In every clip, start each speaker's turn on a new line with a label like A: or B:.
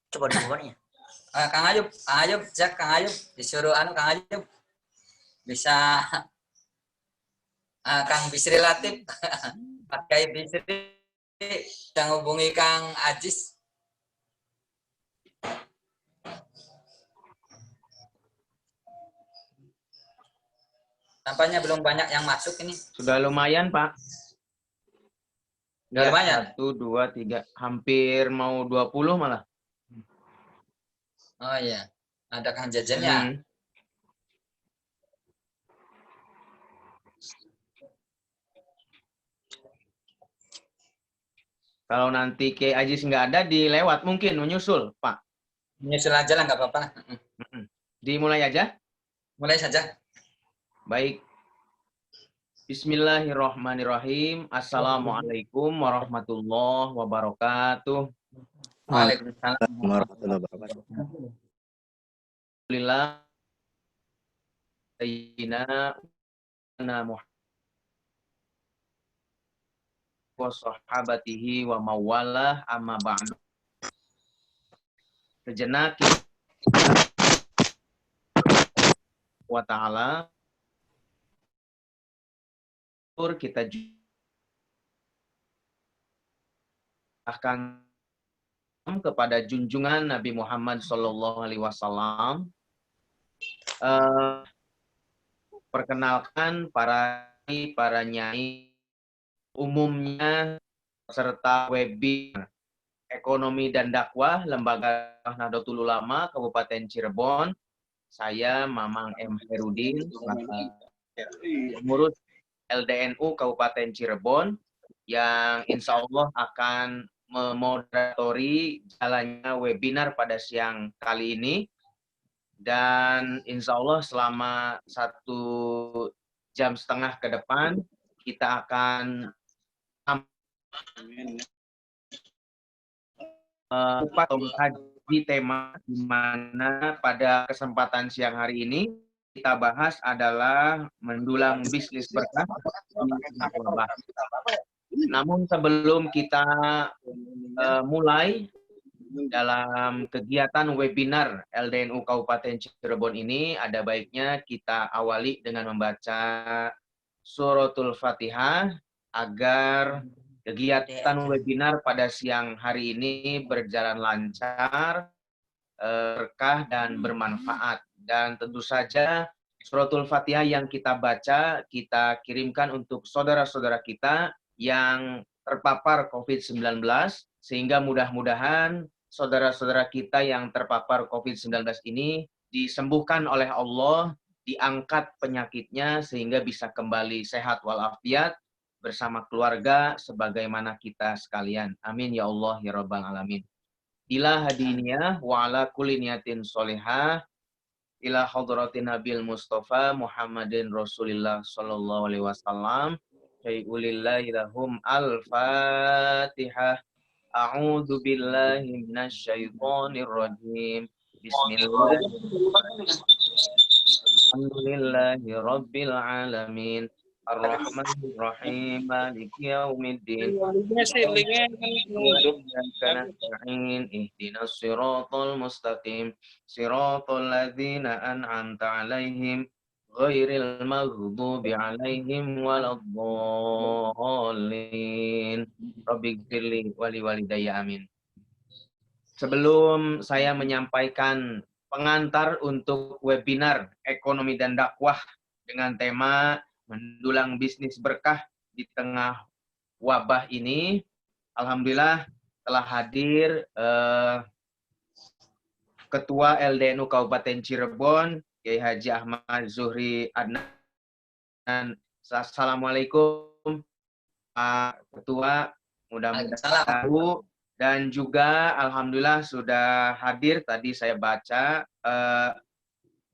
A: Coba dulu nih.
B: Kang Ayub, cek Kang Ayub, disuruh Kang Ayub bisa Kang Bisri Latif, pakai Bisri yang hubungi Kang Ajis. Tampaknya belum banyak yang masuk ini.
C: Sudah lumayan, Pak.
B: Sudah
C: ya,
B: lumayan.
C: 1, 2, 3. Hampir mau 20 malah.
B: Oh iya. Ada Kang Jajannya.
C: Kalau nanti Kiai Ajis nggak ada, dilewat mungkin menyusul, Pak.
B: Menyusul aja lah, nggak apa-apa.
C: Dimulai aja?
B: Mulai saja.
C: Baik. Bismillahirrahmanirrahim. Assalamualaikum warahmatullahi wabarakatuh.
B: Waalaikumsalam
A: warahmatullahi wabarakatuh.
C: Alhamdulillah. Sayyidina Muhammad wa sahabatihi wa mawalah amma ba'du. Sejenak wa ta'ala kita akan kepada junjungan Nabi Muhammad Sallallahu Alaihi Wasallam. Perkenalkan para nyai umumnya serta webinar ekonomi dan dakwah Lembaga Nahdlatul Ulama Kabupaten Cirebon. Saya Mamang M. Herudin, pengurus LDNU Kabupaten Cirebon, yang insya Allah akan memoderatori jalannya webinar pada siang kali ini. Dan insya Allah selama 1,5 jam ke depan kita akan mengkaji tema di mana pada kesempatan siang hari ini kita bahas adalah mendulang bisnis berkah. Namun sebelum kita mulai dalam kegiatan webinar LDNU Kabupaten Cirebon ini, ada baiknya kita awali dengan membaca suratul Fatihah agar kegiatan webinar pada siang hari ini berjalan lancar, berkah dan bermanfaat. Dan tentu saja suratul Fatihah yang kita baca kita kirimkan untuk saudara-saudara kita yang terpapar COVID-19, sehingga mudah-mudahan saudara-saudara kita yang terpapar COVID-19 ini disembuhkan oleh Allah, diangkat penyakitnya sehingga bisa kembali sehat walafiat bersama keluarga sebagaimana kita sekalian. Amin ya Allah ya Rabbal Alamin. Ila hadiniyah wa ala kulli niyatin sholihah ila hadratin Nabil Mustafa Muhammadin Rasulillah sallallahu alaihi wasallam. Syai'ulillahi lahum al-Fatihah. A'udzu billahi minasyaitonir rajim. Bismillahirrahmanirrahim. Alhamdulillahi rabbil alamin. Ar-Rahmanir Rahim. Maliki yaumiddin. Ihdinas siratal mustaqim. Siratal ladzina an'amta 'alaihim ghairil maghdubi 'alaihim waladdallin. Rabbighfirli wa liwalidayya amin. Sebelum saya menyampaikan pengantar untuk webinar ekonomi dan dakwah dengan tema mendulang bisnis berkah di tengah wabah ini, alhamdulillah telah hadir Ketua LDNU Kabupaten Cirebon, Kiai Haji Ahmad Zuhri Adnan. Assalamualaikum Pak Ketua, mudah-mudahan tahu. Dan juga alhamdulillah sudah hadir, tadi saya baca,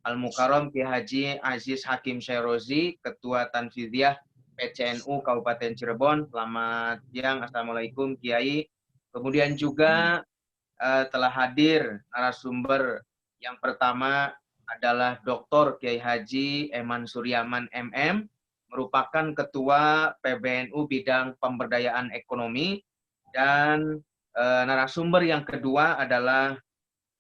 C: Al-Mukarram Kiai Haji Aziz Hakim Syairozi, Ketua Tanfidiyah PCNU Kabupaten Cirebon. Selamat siang, Assalamualaikum Kiai. Kemudian juga telah hadir narasumber yang pertama adalah Dr. Kiai Haji Eman Suryaman MM, merupakan Ketua PBNU Bidang Pemberdayaan Ekonomi. Dan narasumber yang kedua adalah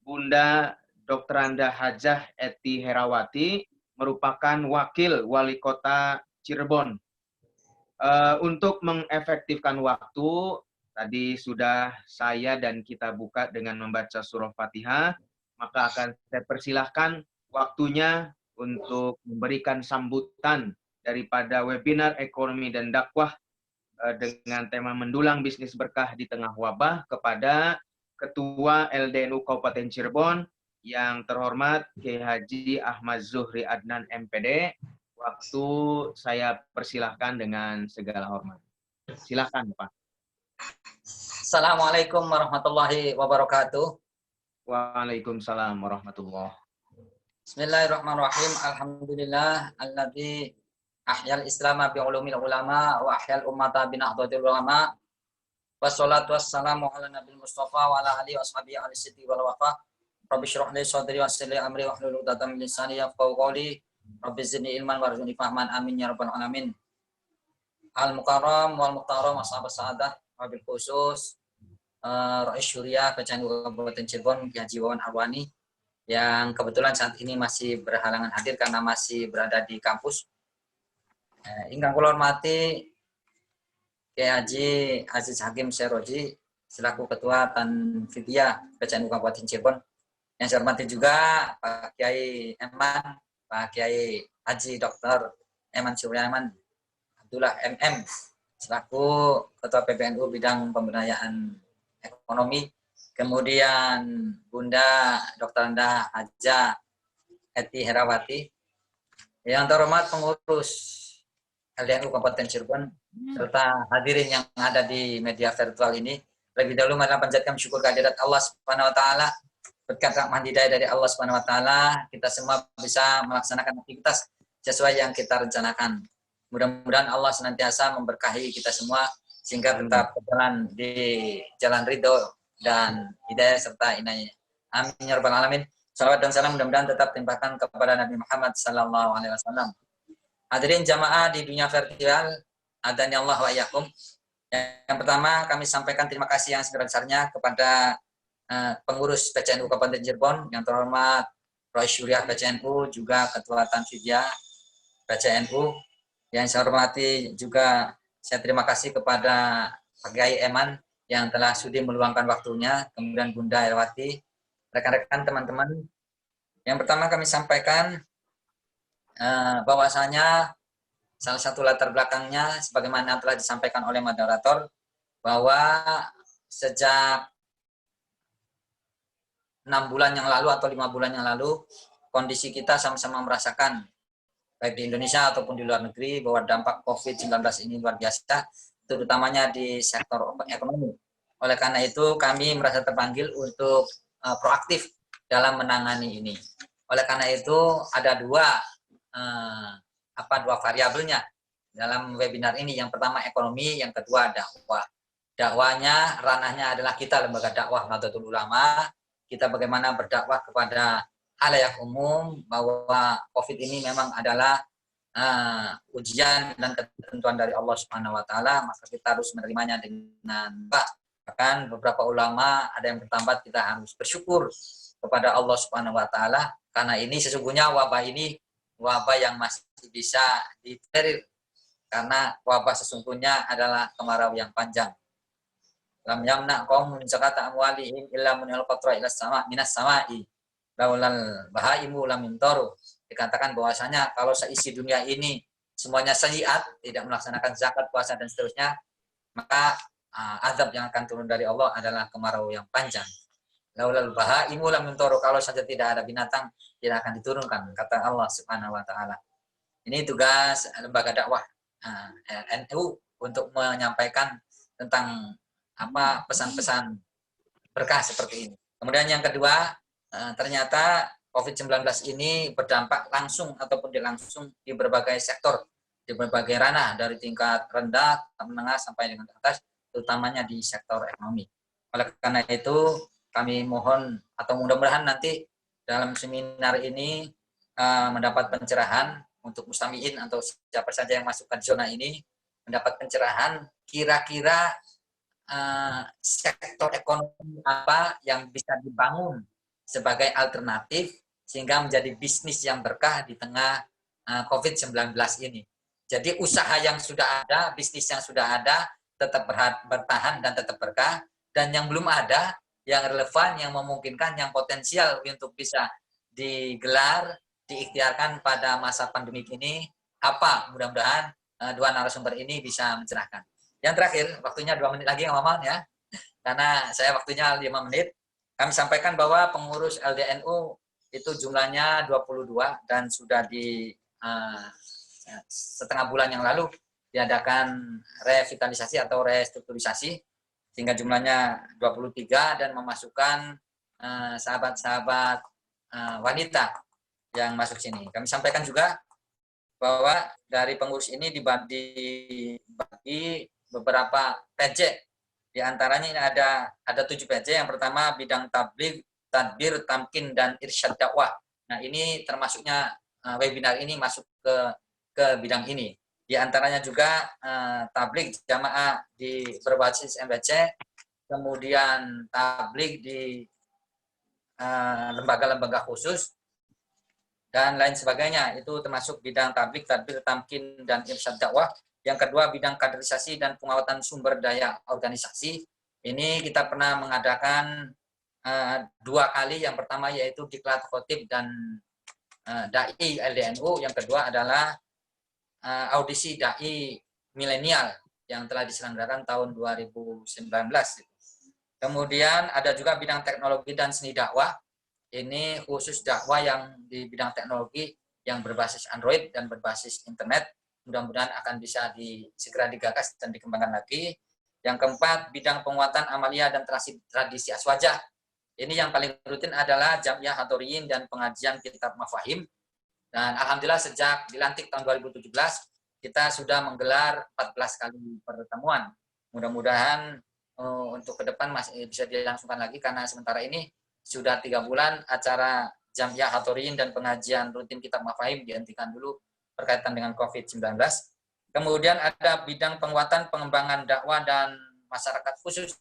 C: Bunda Dr. Anda Hajah Eti Herawati merupakan Wakil Wali Kota Cirebon. Untuk mengefektifkan waktu, tadi sudah saya dan kita buka dengan membaca surah Fatihah, maka akan saya persilahkan waktunya untuk memberikan sambutan daripada webinar ekonomi dan dakwah dengan tema mendulang bisnis berkah di tengah wabah kepada Ketua LDNU Kabupaten Cirebon yang terhormat Kiai Haji Ahmad Zuhri Adnan MPD. Waktu saya persilahkan dengan segala hormat. Silakan, Pak.
B: Assalamualaikum warahmatullahi wabarakatuh.
C: Waalaikumsalam warahmatullahi.
B: Bismillahirrahmanirrahim. Alhamdulillah alladzi ahyal islama bi ulumil ulama wa ahyal ummata bi nahdlatil ulama. Wassalatu wassalamu ala nabil mustafa wa ala alihi washabihi al-siddi wal wafa. Rabbi shrah li sadri wa yassir li amri wa hlul 'uqdatam min lisani yafqahu qawli. Rabbi zidni ilman warzuqni fahman. Amin ya rabbal alamin. Al-Mukarram wal Muhtaram ashabat sa'adah wabil khusus Rais Syuriah Kecandu Kabupaten Cirebon Ki Haji Wawan Arwani yang kebetulan saat ini masih berhalangan hadir karena masih berada di kampus. Ingkang kula hormati Ki Haji Aziz Hakim Seroji selaku Ketua Tanfidiyah Kecandu Kabupaten Cirebon. Yang saya hormati juga Pak Kiai Eman, Pak Kiai Haji Dr. Eman Suryaman Abdullah MM selaku Ketua PBNU bidang pemberdayaan ekonomi, kemudian Bunda Dr. Anda Hajah Eti Herawati, yang terhormat pengurus LDNU Kabupaten Cirebon serta hadirin yang ada di media virtual ini. Lebih dahulu mari panjatkan syukur kehadirat Allah Subhanahu wa taala. Berkat rahmat hidayah dari Allah Subhanahu wa taala, kita semua bisa melaksanakan aktivitas sesuai yang kita rencanakan. Mudah-mudahan Allah senantiasa memberkahi kita semua sehingga tetap berjalan di jalan ridho dan hidayah serta inayah. Amin ya rabbal alamin. Salawat dan salam mudah-mudahan tetap timpakan kepada Nabi Muhammad sallallahu alaihi wasallam. Hadirin jamaah di dunia virtual, adanya Allah wa iyyakum. Yang pertama kami sampaikan terima kasih yang sebesar-besarnya kepada pengurus PCNU Kabupaten Cirebon yang terhormat Rais Syuriah PCNU, juga Ketua Tanfidiyah PCNU. Yang saya hormati juga saya terima kasih kepada Pak Kiai Eman yang telah sudi meluangkan waktunya, kemudian Bunda Herawati, rekan-rekan teman-teman. Yang pertama kami sampaikan bahwasanya salah satu latar belakangnya sebagaimana telah disampaikan oleh moderator bahwa sejak 6 bulan yang lalu atau 5 bulan yang lalu kondisi kita sama-sama merasakan baik di Indonesia ataupun di luar negeri bahwa dampak COVID-19 ini luar biasa, terutamanya di sektor ekonomi. Oleh karena itu kami merasa terpanggil untuk proaktif dalam menangani ini. Oleh karena itu ada dua variabelnya dalam webinar ini. Yang pertama ekonomi, yang kedua dakwah. Dakwahnya ranahnya adalah kita lembaga dakwah Nahdlatul Ulama. Kita bagaimana berdakwah kepada halayak umum bahwa COVID ini memang adalah ujian dan ketentuan dari Allah Subhanahu wa taala, maka kita harus menerimanya dengan baik. Bahkan beberapa ulama ada yang bertambat kita harus bersyukur kepada Allah Subhanahu wa taala karena ini sesungguhnya wabah ini wabah yang masih bisa ditolerir karena wabah sesungguhnya adalah kemarau yang panjang. Lam yamna qaum min zakata amwalihim illa min al-qatra ila sama minas sama'i laulal bahaimu lam mintaru. Dikatakan bahwasanya kalau seisi dunia ini semuanya sayyiat, tidak melaksanakan zakat, puasa dan seterusnya, maka azab yang akan turun dari Allah adalah kemarau yang panjang. Laulal bahaimu lam mintaru, kalau saja tidak ada binatang tidak akan diturunkan, kata Allah Subhanahu wa taala. Ini tugas lembaga dakwah NU untuk menyampaikan tentang pesan-pesan berkah seperti ini. Kemudian yang kedua, ternyata COVID-19 ini berdampak langsung ataupun tidak langsung di berbagai sektor, di berbagai ranah, dari tingkat rendah, menengah, sampai dengan atas, terutamanya di sektor ekonomi. Oleh karena itu, kami mohon atau mudah-mudahan nanti dalam seminar ini mendapat pencerahan untuk mustamiin atau siapa saja yang masuk ke zona ini, mendapat pencerahan kira-kira sektor ekonomi apa yang bisa dibangun sebagai alternatif sehingga menjadi bisnis yang berkah di tengah COVID-19 ini. Jadi usaha yang sudah ada, bisnis yang sudah ada tetap bertahan dan tetap berkah, dan yang belum ada, yang relevan, yang memungkinkan, yang potensial untuk bisa digelar, diikhtiarkan pada masa pandemi ini, apa? Mudah-mudahan dua narasumber ini bisa mencerahkan. Yang terakhir, waktunya 2 menit lagi yang Maman ya, karena saya waktunya 5 menit. Kami sampaikan bahwa pengurus LDNU itu jumlahnya 22 dan sudah di setengah bulan yang lalu diadakan revitalisasi atau restrukturisasi sehingga jumlahnya 23 dan memasukkan sahabat-sahabat wanita yang masuk sini. Kami sampaikan juga bahwa dari pengurus ini dibagi beberapa PJ. Di antaranya ini ada 7 PJ. Yang pertama bidang tabligh, tadbir, tamkin, dan irsyad dakwah. Nah, ini termasuknya webinar ini masuk ke bidang ini. Di antaranya juga tabligh jamaah di berbasis MBC, kemudian tabligh di lembaga-lembaga khusus, dan lain sebagainya. Itu termasuk bidang tabligh, tadbir, tamkin, dan irsyad dakwah. Yang kedua, bidang kaderisasi dan penguatan sumber daya organisasi. Ini kita pernah mengadakan 2 kali. Yang pertama yaitu diklat khotib dan dai LDNU. Yang kedua adalah audisi dai milenial yang telah diselenggarakan tahun 2019. Kemudian ada juga bidang teknologi dan seni dakwah. Ini khusus dakwah yang di bidang teknologi yang berbasis Android dan berbasis internet. Mudah-mudahan akan bisa segera digagas dan dikembangkan lagi. Yang keempat, bidang penguatan amalia dan tradisi aswajah. Ini yang paling rutin adalah Jam'iyah Hadoriyin dan pengajian kitab Mafahim. Dan alhamdulillah sejak dilantik tahun 2017, kita sudah menggelar 14 kali pertemuan. Mudah-mudahan untuk ke depan masih bisa dilangsungkan lagi, karena sementara ini sudah 3 bulan acara Jam'iyah Hadoriyin dan pengajian rutin kitab Mafahim dihentikan dulu berkaitan dengan COVID-19. Kemudian ada bidang penguatan pengembangan dakwah dan masyarakat khusus.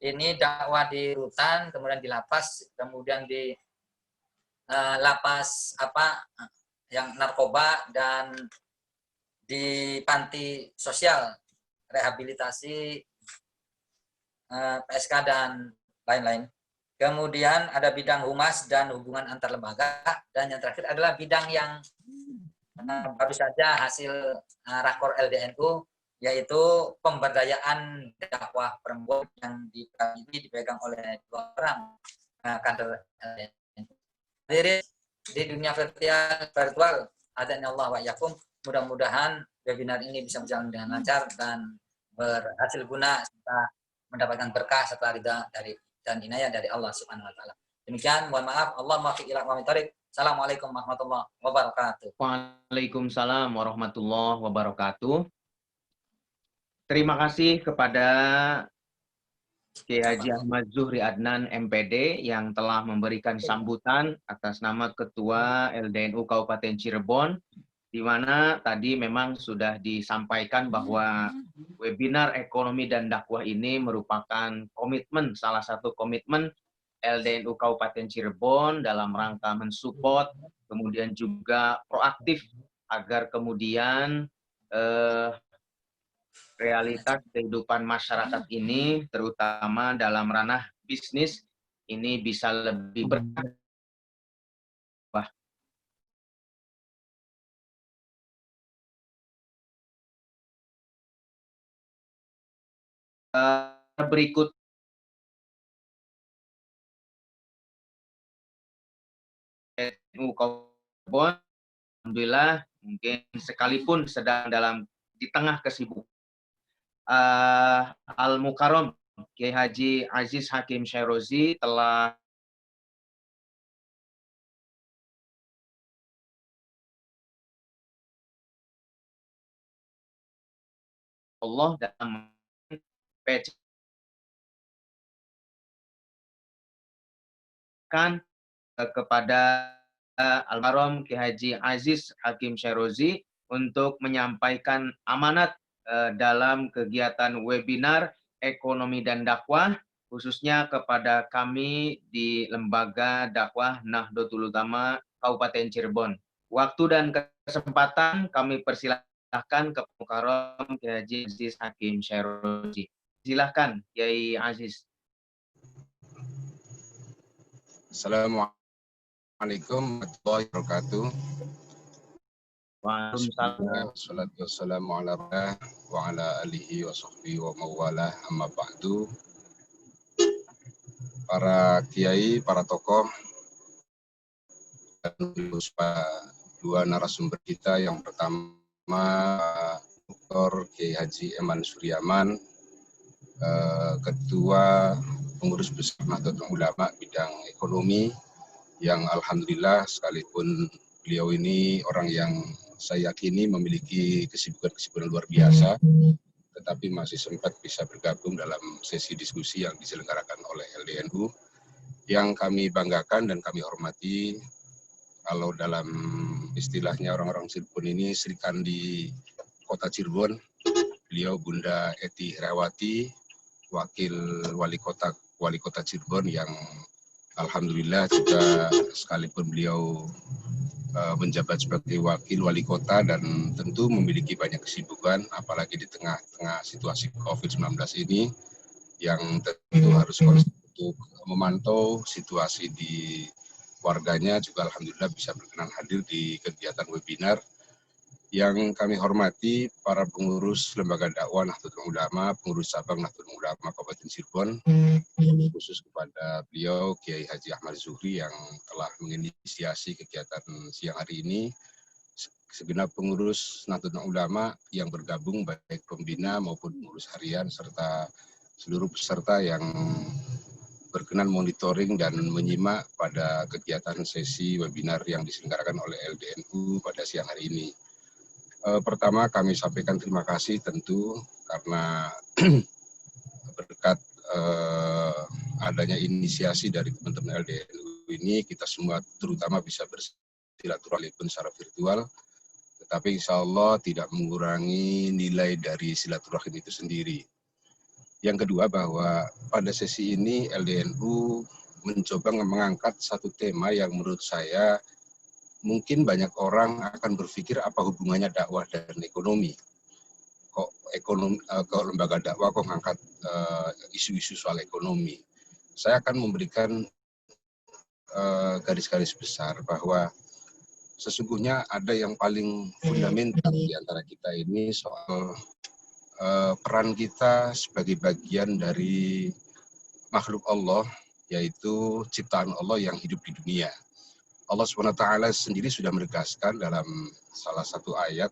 B: Ini dakwah di rutan, kemudian di lapas, kemudian di lapas yang narkoba, dan di panti sosial, rehabilitasi, PSK, dan lain-lain. Kemudian ada bidang humas dan hubungan antar lembaga, dan yang terakhir adalah bidang yang baru saja hasil rakor LDNU, yaitu pemberdayaan dakwah perempuan yang ini dipegang oleh 2 orang kader LDNU. Jadi di dunia virtual adanya Allah wa yakum, mudah-mudahan webinar ini bisa berjalan dengan lancar dan berhasil guna serta mendapatkan berkah serta ridha dari dan inayah dari Allah Subhanahu wa taala. Demikian, mohon maaf. Allah muwaffiq ila aqwamit thoriq. Assalamualaikum warahmatullahi wabarakatuh.
C: Waalaikumsalam warahmatullahi wabarakatuh. Terima kasih kepada Kiai Haji Ahmad Zuhri Adnan MPD yang telah memberikan sambutan atas nama Ketua LDNU Kabupaten Cirebon, di mana tadi memang sudah disampaikan bahwa webinar ekonomi dan dakwah ini merupakan komitmen, salah satu komitmen LDNU Kabupaten Cirebon dalam rangka mensupport, kemudian juga proaktif agar kemudian realitas kehidupan masyarakat ini, terutama dalam ranah bisnis, ini bisa lebih berkah. Berikut LDNU Kabupaten, alhamdulillah, mungkin sekalipun sedang di tengah kesibukan, Al-Mukarram Kiai Haji Aziz Hakim Syairozi telah Allah dalam kan kepada Al-Mukarram Kiai Haji Aziz Hakim Syairozi untuk menyampaikan amanat dalam kegiatan webinar ekonomi dan dakwah, khususnya kepada kami di Lembaga Dakwah Nahdlatul Ulama Kabupaten Cirebon. Waktu dan kesempatan kami persilahkan ke Mukarram Kiai Haji Aziz Hakim Syairozi. Silahkan Kiai Aziz.
A: Assalamualaikum warahmatullahi wabarakatuh.
C: Waalaikumsalam.
A: Wassalatu wassalamu ala rasulillah wa ala alihi wa sahbihi wa mawalah, amma ba'du. Para kiai, para tokoh, dan dua narasumber kita, yang pertama Dr. Kiai Haji Eman Suryaman, Ketua Pengurus Besar Nahdlatul Ulama bidang ekonomi, yang alhamdulillah sekalipun beliau ini orang yang saya yakini memiliki kesibukan luar biasa, tetapi masih sempat bisa bergabung dalam sesi diskusi yang diselenggarakan oleh LDNU. Yang kami banggakan dan kami hormati, kalau dalam istilahnya orang-orang Cirebon ini, Sri Kandi Kota Cirebon, beliau Bunda Eti Herawati, Wakil Wali Kota Cirebon, yang alhamdulillah juga sekalipun beliau menjabat sebagai wakil wali kota dan tentu memiliki banyak kesibukan, apalagi di tengah-tengah situasi COVID-19 ini, yang tentu harus konsisten untuk memantau situasi di warganya, juga alhamdulillah bisa berkenan hadir di kegiatan webinar. Yang kami hormati para pengurus Lembaga Dakwah Nahdlatul Ulama, pengurus cabang Nahdlatul Ulama Kabupaten Cirebon, khusus kepada beliau Kiai Haji Ahmad Zuhri yang telah menginisiasi kegiatan siang hari ini, segenap pengurus Nahdlatul Ulama yang bergabung, baik pembina maupun pengurus harian, serta seluruh peserta yang berkenan monitoring dan menyimak pada kegiatan sesi webinar yang diselenggarakan oleh LDNU pada siang hari ini. Pertama kami sampaikan terima kasih tentu karena berkat adanya inisiasi dari teman-teman LDNU ini, kita semua terutama bisa bersilaturahmi secara virtual, tetapi insya Allah tidak mengurangi nilai dari silaturahim itu sendiri. Yang kedua, bahwa pada sesi ini LDNU mencoba mengangkat satu tema yang menurut saya mungkin banyak orang akan berpikir apa hubungannya dakwah dan ekonomi. Kok lembaga dakwah kok ngangkat isu-isu soal ekonomi. Saya akan memberikan garis-garis besar bahwa sesungguhnya ada yang paling fundamental di antara kita ini soal peran kita sebagai bagian dari makhluk Allah, yaitu ciptaan Allah yang hidup di dunia. Allah SWT sendiri sudah menegaskan dalam salah satu ayat,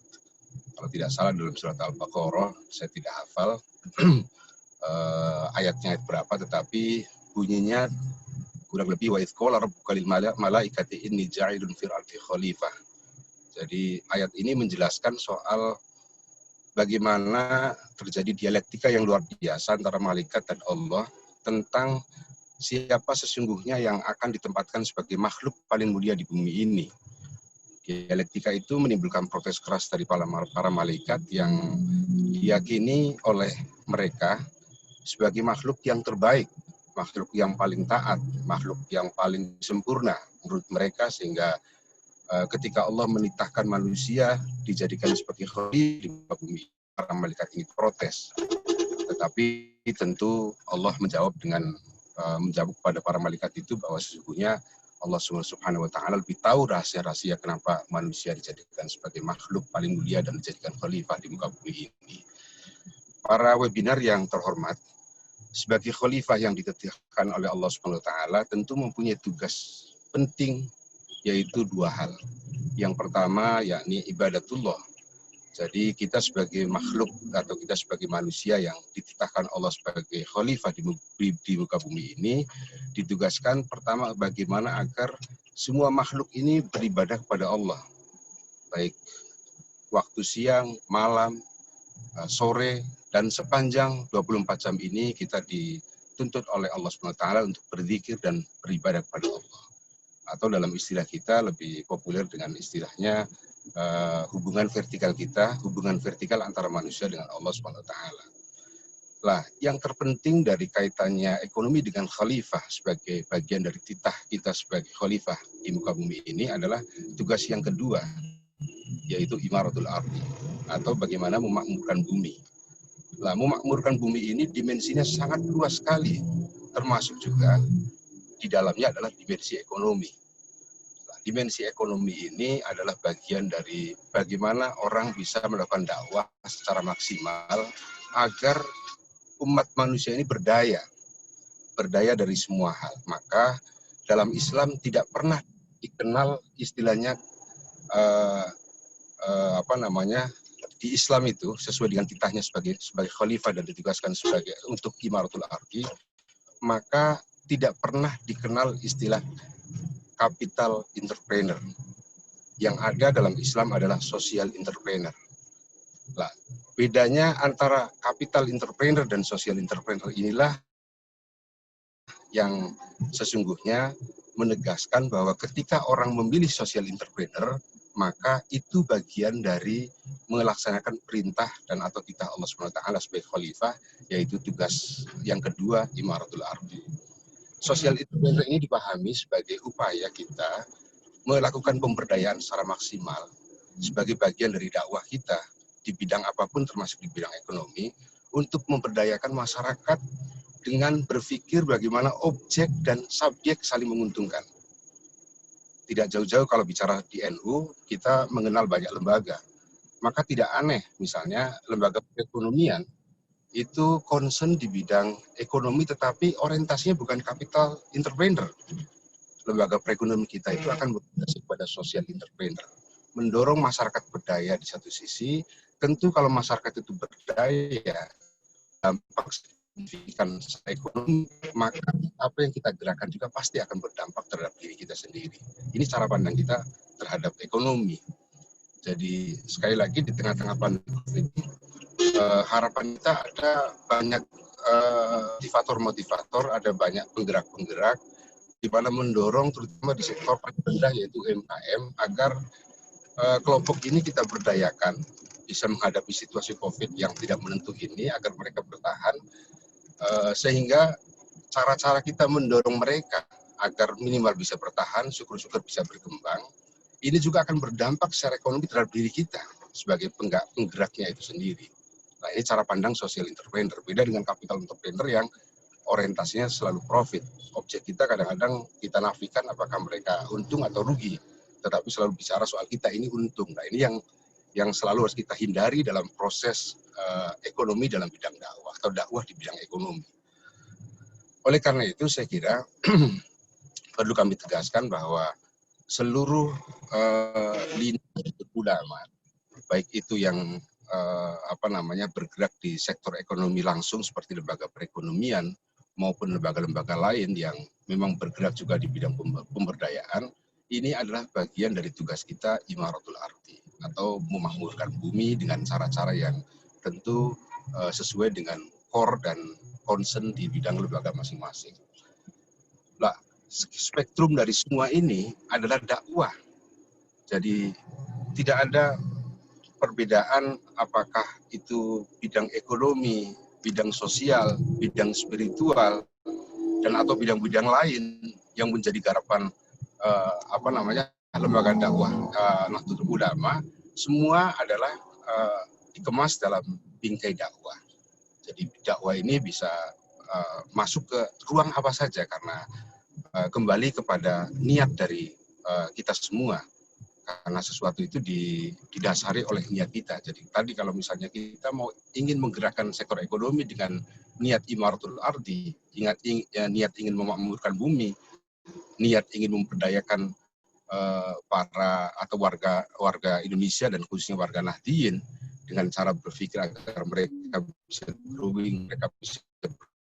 A: kalau tidak salah dalam surat Al-Baqarah, saya tidak hafal ayatnya ayat berapa, tetapi bunyinya kurang lebih wa idz qala rabbuka lil malaikati inni ja'ilun fil ardi khalifah. Jadi ayat ini menjelaskan soal bagaimana terjadi dialektika yang luar biasa antara malaikat dan Allah tentang siapa sesungguhnya yang akan ditempatkan sebagai makhluk paling mulia di bumi ini. Dialektika itu menimbulkan protes keras dari para malaikat yang diyakini oleh mereka sebagai makhluk yang terbaik, makhluk yang paling taat, makhluk yang paling sempurna menurut mereka, sehingga ketika Allah menitahkan manusia dijadikan sebagai khalifah di bumi, para malaikat ini protes. Tetapi tentu Allah menjawab kepada para malaikat itu bahwa sesungguhnya Allah Subhanahu wa Ta'ala lebih tahu rahasia-rahasia kenapa manusia dijadikan sebagai makhluk paling mulia dan dijadikan khalifah di muka bumi ini. Para webinar yang terhormat, sebagai khalifah yang ditetapkan oleh Allah Subhanahu wa Ta'ala tentu mempunyai tugas penting, yaitu dua hal. Yang pertama yakni ibadatullah. Jadi kita sebagai makhluk atau kita sebagai manusia yang dititahkan Allah sebagai khalifah di muka bumi ini, ditugaskan pertama bagaimana agar semua makhluk ini beribadah kepada Allah. Baik waktu siang, malam, sore, dan sepanjang 24 jam ini kita dituntut oleh Allah SWT untuk berzikir dan beribadah kepada Allah. Atau dalam istilah kita lebih populer dengan istilahnya hubungan vertikal kita, hubungan vertikal antara manusia dengan Allah SWT. Lah, yang terpenting dari kaitannya ekonomi dengan khalifah sebagai bagian dari titah kita sebagai khalifah di muka bumi ini adalah tugas yang kedua, yaitu imaratul ardi, atau bagaimana memakmurkan bumi. Lah, memakmurkan bumi ini dimensinya sangat luas sekali, termasuk juga di dalamnya adalah dimensi ekonomi. Nah, dimensi ekonomi ini adalah bagian dari bagaimana orang bisa melakukan dakwah secara maksimal agar umat manusia ini berdaya dari semua hal. Maka dalam Islam tidak pernah dikenal istilahnya di Islam itu sesuai dengan titahnya sebagai khalifah dan ditugaskan sebagai untuk imaratul ardi, maka tidak pernah dikenal istilah capital entrepreneur. Yang ada dalam Islam adalah social entrepreneur. Lah, bedanya antara capital entrepreneur dan social entrepreneur inilah yang sesungguhnya menegaskan bahwa ketika orang memilih social entrepreneur, maka itu bagian dari melaksanakan perintah dan atau titah Allah SWT sebagai khalifah, yaitu tugas yang kedua, imaratul ardi. Social entrepreneur ini dipahami sebagai upaya kita melakukan pemberdayaan secara maksimal sebagai bagian dari dakwah kita di bidang apapun termasuk di bidang ekonomi untuk memberdayakan masyarakat dengan berpikir bagaimana objek dan subjek saling menguntungkan. Tidak jauh-jauh kalau bicara di NU, kita mengenal banyak lembaga. Maka tidak aneh misalnya lembaga perekonomian itu concern di bidang ekonomi tetapi orientasinya bukan capital entrepreneur. Lembaga perekonomian kita itu akan berorientasi kepada social entrepreneur. Mendorong masyarakat berdaya di satu sisi, tentu kalau masyarakat itu berdaya, dampak signifikan ekonomi, maka apa yang kita gerakan juga pasti akan berdampak terhadap diri kita sendiri. Ini cara pandang kita terhadap ekonomi. Jadi sekali lagi di tengah-tengah pandemi ini, harapan kita ada banyak motivator-motivator, ada banyak penggerak-penggerak di mana mendorong terutama di sektor paling rendah yaitu UMKM agar kelompok ini kita berdayakan bisa menghadapi situasi COVID yang tidak menentu ini agar mereka bertahan sehingga cara-cara kita mendorong mereka agar minimal bisa bertahan, syukur-syukur bisa berkembang, ini juga akan berdampak secara ekonomi terhadap diri kita sebagai penggeraknya itu sendiri. Nah, ini cara pandang social entrepreneur, beda dengan capital entrepreneur yang orientasinya selalu profit. Objek kita kadang-kadang kita nafikan apakah mereka untung atau rugi, tetapi selalu bicara soal kita ini untung. Nah, ini yang selalu harus kita hindari dalam proses ekonomi dalam bidang dakwah atau dakwah di bidang ekonomi. Oleh karena itu saya kira perlu kami tegaskan bahwa seluruh lini ulama, baik itu yang bergerak di sektor ekonomi langsung seperti lembaga perekonomian maupun lembaga-lembaga lain yang memang bergerak juga di bidang pemberdayaan, ini adalah bagian dari tugas kita imaratul ardi atau memakmurkan bumi dengan cara-cara yang tentu sesuai dengan core dan concern di bidang lembaga masing-masing. Nah, spektrum dari semua ini adalah dakwah. Jadi tidak ada perbedaan apakah itu bidang ekonomi, bidang sosial, bidang spiritual, dan atau bidang-bidang lain yang menjadi garapan lembaga dakwah Nahdlatul Ulama, semua adalah dikemas dalam bingkai dakwah. Jadi dakwah ini bisa masuk ke ruang apa saja karena kembali kepada niat dari kita semua. Karena sesuatu itu didasari oleh niat kita. Jadi tadi kalau misalnya kita ingin menggerakkan sektor ekonomi dengan niat imaratul ardi, niat ingin memakmurkan bumi, niat ingin memberdayakan para atau warga Indonesia dan khususnya warga Nahdliyin dengan cara berpikir agar mereka bisa growing, mereka bisa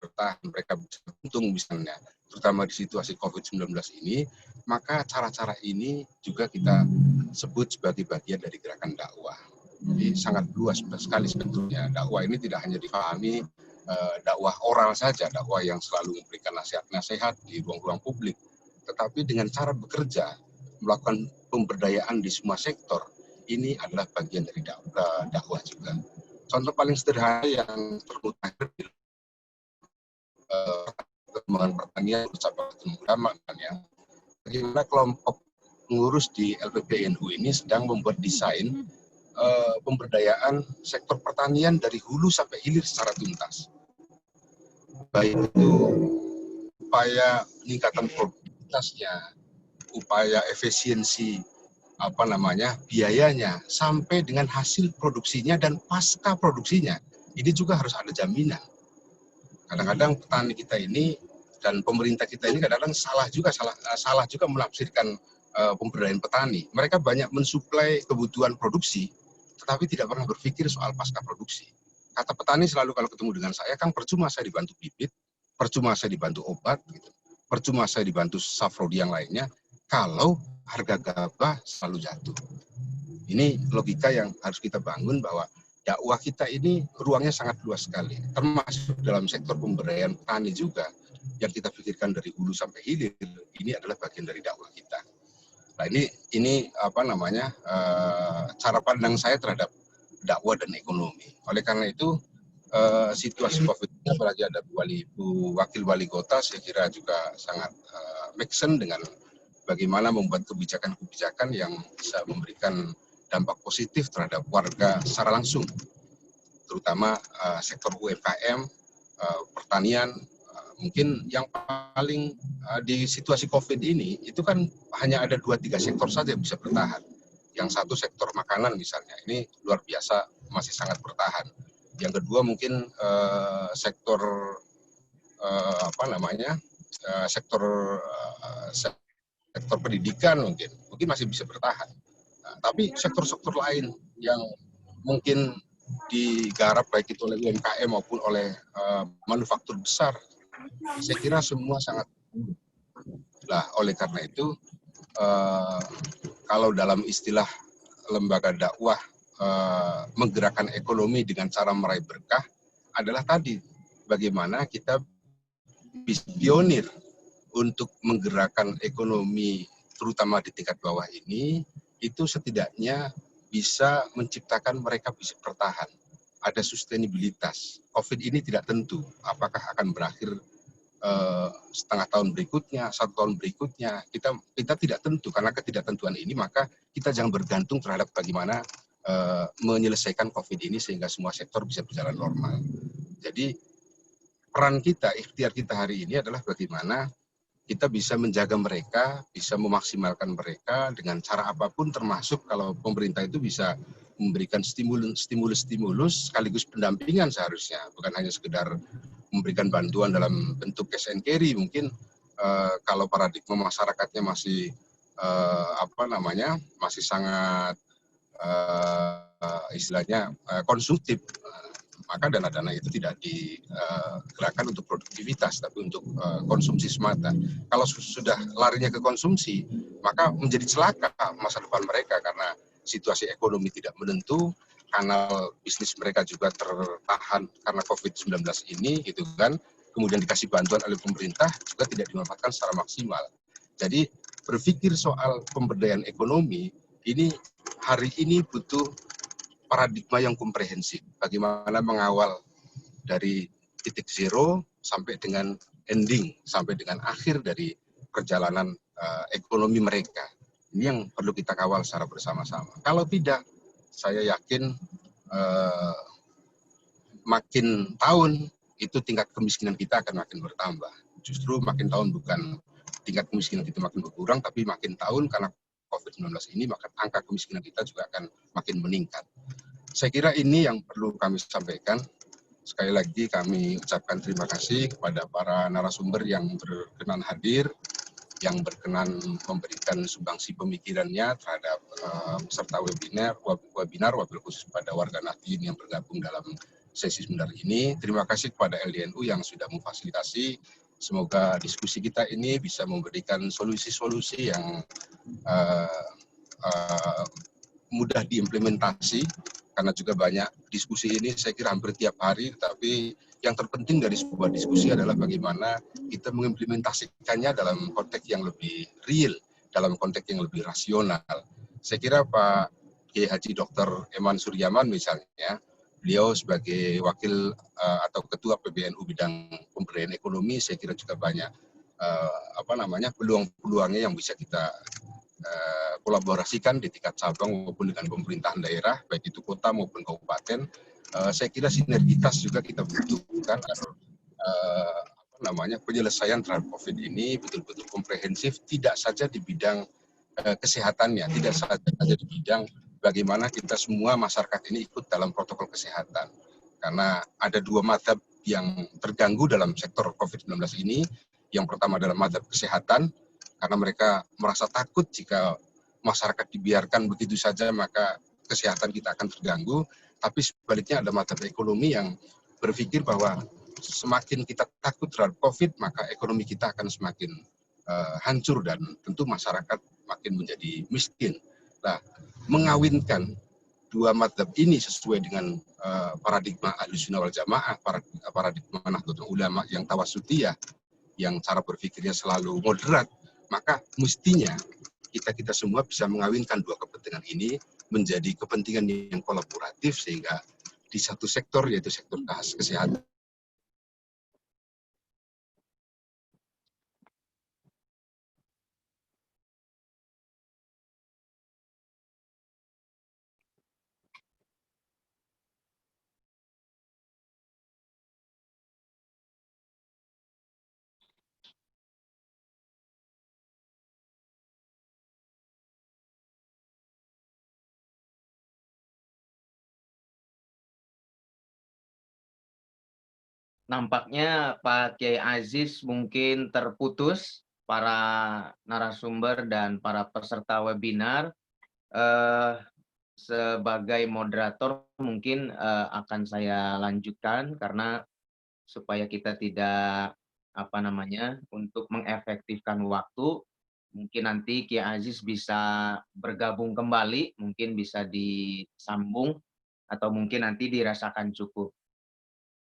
A: bertahan, mereka bisa untung misalnya, terutama di situasi COVID-19 ini, maka cara-cara ini juga kita sebut sebagai bagian dari gerakan dakwah. Jadi sangat luas sekali sebetulnya. Dakwah ini tidak hanya difahami dakwah oral saja, dakwah yang selalu memberikan nasihat-nasihat di ruang-ruang publik, tetapi dengan cara bekerja, melakukan pemberdayaan di semua sektor, ini adalah bagian dari dakwah juga. Contoh paling sederhana yang termutakhir di perkembangan pertanian bersama ketemu ulama ya. Bagaimana kelompok pengurus di LPPNU ini sedang membuat desain pemberdayaan sektor pertanian dari hulu sampai hilir secara tuntas. Baik itu upaya peningkatan produktivitasnya, upaya efisiensi biayanya, sampai dengan hasil produksinya dan pasca produksinya. Ini juga harus ada jaminan. Kadang-kadang petani kita ini dan pemerintah kita ini kadang-kadang salah juga menafsirkan pemberdayaan petani. Mereka banyak mensuplai kebutuhan produksi, tetapi tidak pernah berpikir soal pasca produksi. Kata petani selalu kalau ketemu dengan saya, Kang, percuma saya dibantu bibit, percuma saya dibantu obat, gitu. Percuma saya dibantu safrodi yang lainnya, kalau harga gabah selalu jatuh. Ini logika yang harus kita bangun bahwa dakwah kita ini ruangnya sangat luas sekali, termasuk dalam sektor pemberdayaan petani juga. Yang kita pikirkan dari hulu sampai hilir, ini adalah bagian dari dakwah kita. Nah ini cara pandang saya terhadap dakwah dan ekonomi. Oleh karena itu situasi COVID ini, apalagi ada wakil wali kota, saya kira juga sangat make sense dengan bagaimana membuat kebijakan-kebijakan yang bisa memberikan dampak positif terhadap warga secara langsung, terutama sektor UMKM, pertanian. Mungkin yang paling di situasi COVID ini itu kan hanya ada 2-3 sektor saja yang bisa bertahan. Yang satu sektor makanan misalnya, ini luar biasa masih sangat bertahan. Yang kedua mungkin sektor sektor pendidikan mungkin masih bisa bertahan. Nah, tapi sektor-sektor lain yang mungkin digarap baik itu oleh UMKM maupun oleh manufaktur besar, saya kira semua sangat. Nah, oleh karena itu, kalau dalam istilah lembaga dakwah menggerakkan ekonomi dengan cara meraih berkah adalah tadi bagaimana kita bisa pionir untuk menggerakkan ekonomi terutama di tingkat bawah ini, itu setidaknya bisa menciptakan mereka bisa bertahan. Ada sustainabilitas. COVID ini tidak tentu apakah akan berakhir setengah tahun berikutnya, 1 tahun berikutnya. Kita tidak tentu, karena ketidaktentuan ini maka kita jangan bergantung terhadap bagaimana menyelesaikan COVID ini sehingga semua sektor bisa berjalan normal. Jadi peran kita, ikhtiar kita hari ini adalah bagaimana kita bisa menjaga mereka, bisa memaksimalkan mereka dengan cara apapun, termasuk kalau pemerintah itu bisa memberikan stimulus sekaligus pendampingan seharusnya, bukan hanya sekedar memberikan bantuan dalam bentuk cash and carry. Mungkin kalau paradigma masyarakatnya masih masih sangat konsumtif, maka dana-dana itu tidak digerakkan untuk produktivitas, tapi untuk konsumsi semata. Kalau sudah larinya ke konsumsi, maka menjadi celaka masa depan mereka karena situasi ekonomi tidak menentu, kanal bisnis mereka juga tertahan karena COVID-19 ini, gitu kan. Kemudian dikasih bantuan oleh pemerintah juga tidak dimanfaatkan secara maksimal. Jadi berpikir soal pemberdayaan ekonomi ini hari ini butuh paradigma yang komprehensif. Bagaimana mengawal dari titik zero sampai dengan ending, sampai dengan akhir dari perjalanan ekonomi mereka. Ini yang perlu kita kawal secara bersama-sama. Kalau tidak, saya yakin makin tahun itu tingkat kemiskinan kita akan makin bertambah. Justru makin tahun bukan tingkat kemiskinan kita makin berkurang, tapi makin tahun karena COVID-19 ini maka angka kemiskinan kita juga akan makin meningkat. Saya kira ini yang perlu kami sampaikan. Sekali lagi kami ucapkan terima kasih kepada para narasumber yang berkenan hadir, yang berkenan memberikan sumbangsi pemikirannya terhadap peserta webinar wabil khusus pada warga Nahdien yang bergabung dalam sesi seminar ini. Terima kasih kepada LDNU yang sudah memfasilitasi. Semoga diskusi kita ini bisa memberikan solusi-solusi yang mudah diimplementasi, karena juga banyak diskusi ini saya kira hampir tiap hari, tapi yang terpenting dari sebuah diskusi adalah bagaimana kita mengimplementasikannya dalam konteks yang lebih real, dalam konteks yang lebih rasional. Saya kira Pak Kiai Haji Dr. Eman Suryaman misalnya, beliau sebagai wakil atau ketua PBNU bidang pemberdayaan ekonomi, saya kira juga banyak peluang-peluangnya yang bisa kita kolaborasikan di tingkat cabang maupun dengan pemerintahan daerah, baik itu kota maupun kabupaten. Saya kira sinergitas juga kita butuhkan agar penyelesaian terhadap COVID ini betul-betul komprehensif, tidak saja di bidang kesehatannya, tidak saja di bidang bagaimana kita semua masyarakat ini ikut dalam protokol kesehatan. Karena ada dua mazhab yang terganggu dalam sektor COVID-19 ini. Yang pertama adalah mazhab kesehatan, karena mereka merasa takut jika masyarakat dibiarkan begitu saja maka kesehatan kita akan terganggu. Tapi sebaliknya ada mazhab ekonomi yang berpikir bahwa semakin kita takut terhadap COVID, maka ekonomi kita akan semakin hancur dan tentu masyarakat makin menjadi miskin. Nah, mengawinkan dua mazhab ini sesuai dengan paradigma Ahlussunnah wal Jamaah, paradigma Nahdlatul Ulama yang tawasutiyah, yang cara berpikirnya selalu moderat, maka mestinya kita semua bisa mengawinkan dua kepentingan ini menjadi kepentingan yang kolaboratif, sehingga di satu sektor, yaitu sektor kesehatan,
C: Nampaknya Pak Kiai Aziz mungkin terputus, para narasumber dan para peserta webinar. Sebagai moderator mungkin akan saya lanjutkan, karena supaya kita tidak untuk mengefektifkan waktu, mungkin nanti Kiai Aziz bisa bergabung kembali, mungkin bisa disambung atau mungkin nanti dirasakan cukup.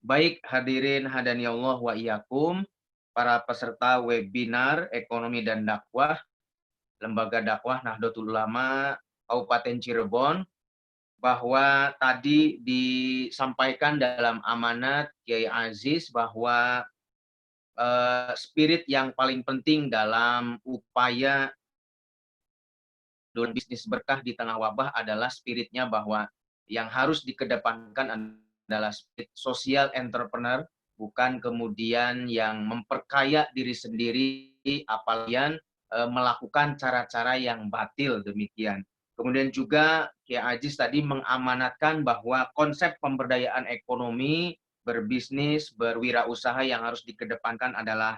C: Baik, hadirin hadani Allah wa iyyakum, para peserta webinar Ekonomi dan Dakwah Lembaga Dakwah Nahdlatul Ulama Kabupaten Cirebon, bahwa tadi disampaikan dalam amanat Kiai Aziz bahwa spirit yang paling penting dalam upaya bisnis berkah di tengah wabah adalah spiritnya bahwa yang harus dikedepankan adalah spirit social entrepreneur, bukan kemudian yang memperkaya diri sendiri, apalagi melakukan cara-cara yang batil demikian. Kemudian juga Kiai Aziz tadi mengamanatkan bahwa konsep pemberdayaan ekonomi, berbisnis, berwirausaha yang harus dikedepankan adalah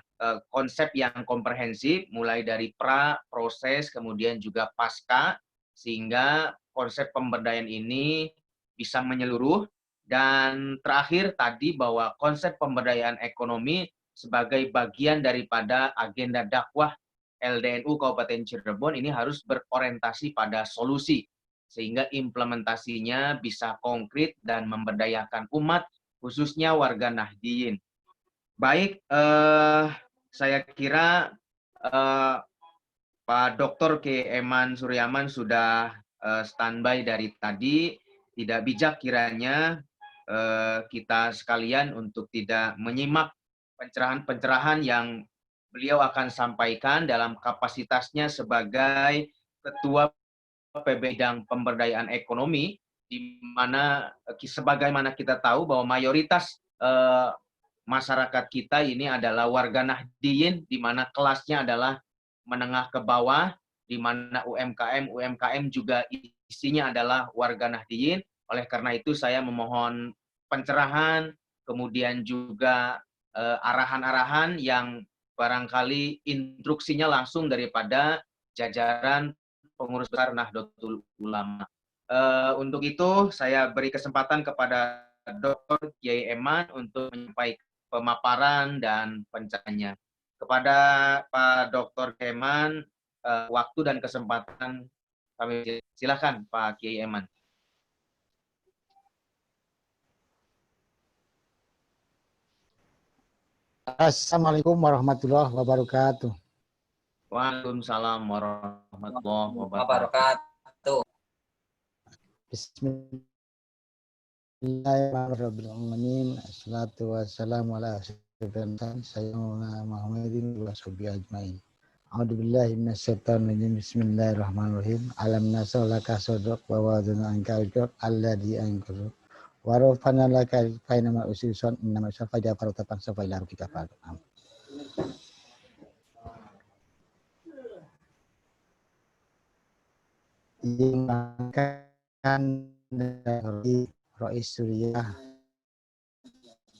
C: konsep yang komprehensif, mulai dari pra, proses, kemudian juga pasca, sehingga konsep pemberdayaan ini bisa menyeluruh. Dan terakhir tadi bahwa konsep pemberdayaan ekonomi sebagai bagian daripada agenda dakwah LDNU Kabupaten Cirebon ini harus berorientasi pada solusi, sehingga implementasinya bisa konkret dan memberdayakan umat, khususnya warga Nahdiyin. Baik, saya kira Pak Dr. K. Eman Suryaman sudah standby dari tadi. Tidak bijak kiranya kita sekalian untuk tidak menyimak pencerahan-pencerahan yang beliau akan sampaikan dalam kapasitasnya sebagai Ketua PB Bidang Pemberdayaan Ekonomi, di mana sebagaimana kita tahu bahwa mayoritas masyarakat kita ini adalah warga Nahdiyin, di mana kelasnya adalah menengah ke bawah, di mana UMKM juga isinya adalah warga Nahdiyin. Oleh karena itu saya memohon pencerahan, kemudian juga arahan-arahan yang barangkali instruksinya langsung daripada jajaran pengurus besar Nahdlatul Ulama. Untuk itu saya beri kesempatan kepada Dr. Kiai Eman untuk menyampaikan pemaparan dan pencerahannya. Kepada Pak Dr. Eman, waktu dan kesempatan kami silakan Pak Kiai Eman.
D: Assalamualaikum warahmatullahi wabarakatuh.
C: Waalaikumsalam warahmatullahi wabarakatuh.
B: Wabarakatuh.
D: Bismillahirrahmanirrahim. Bismillahirrahmanirrahim. Assalatu wassalamu ala sayyidina Muhammadin wa sahbihi ajmain. A'udzubillahi minasyaitonir rajim. Bismillahirrahmanirrahim. Alam nasraka sadrak wa wadana anka wizrak alladzi anqadha wa rafa'na laka fa inna usri yusran inna ma'al usri yusra fa sawfa ila rabbika farghab. Dimakan dari Rois Suriah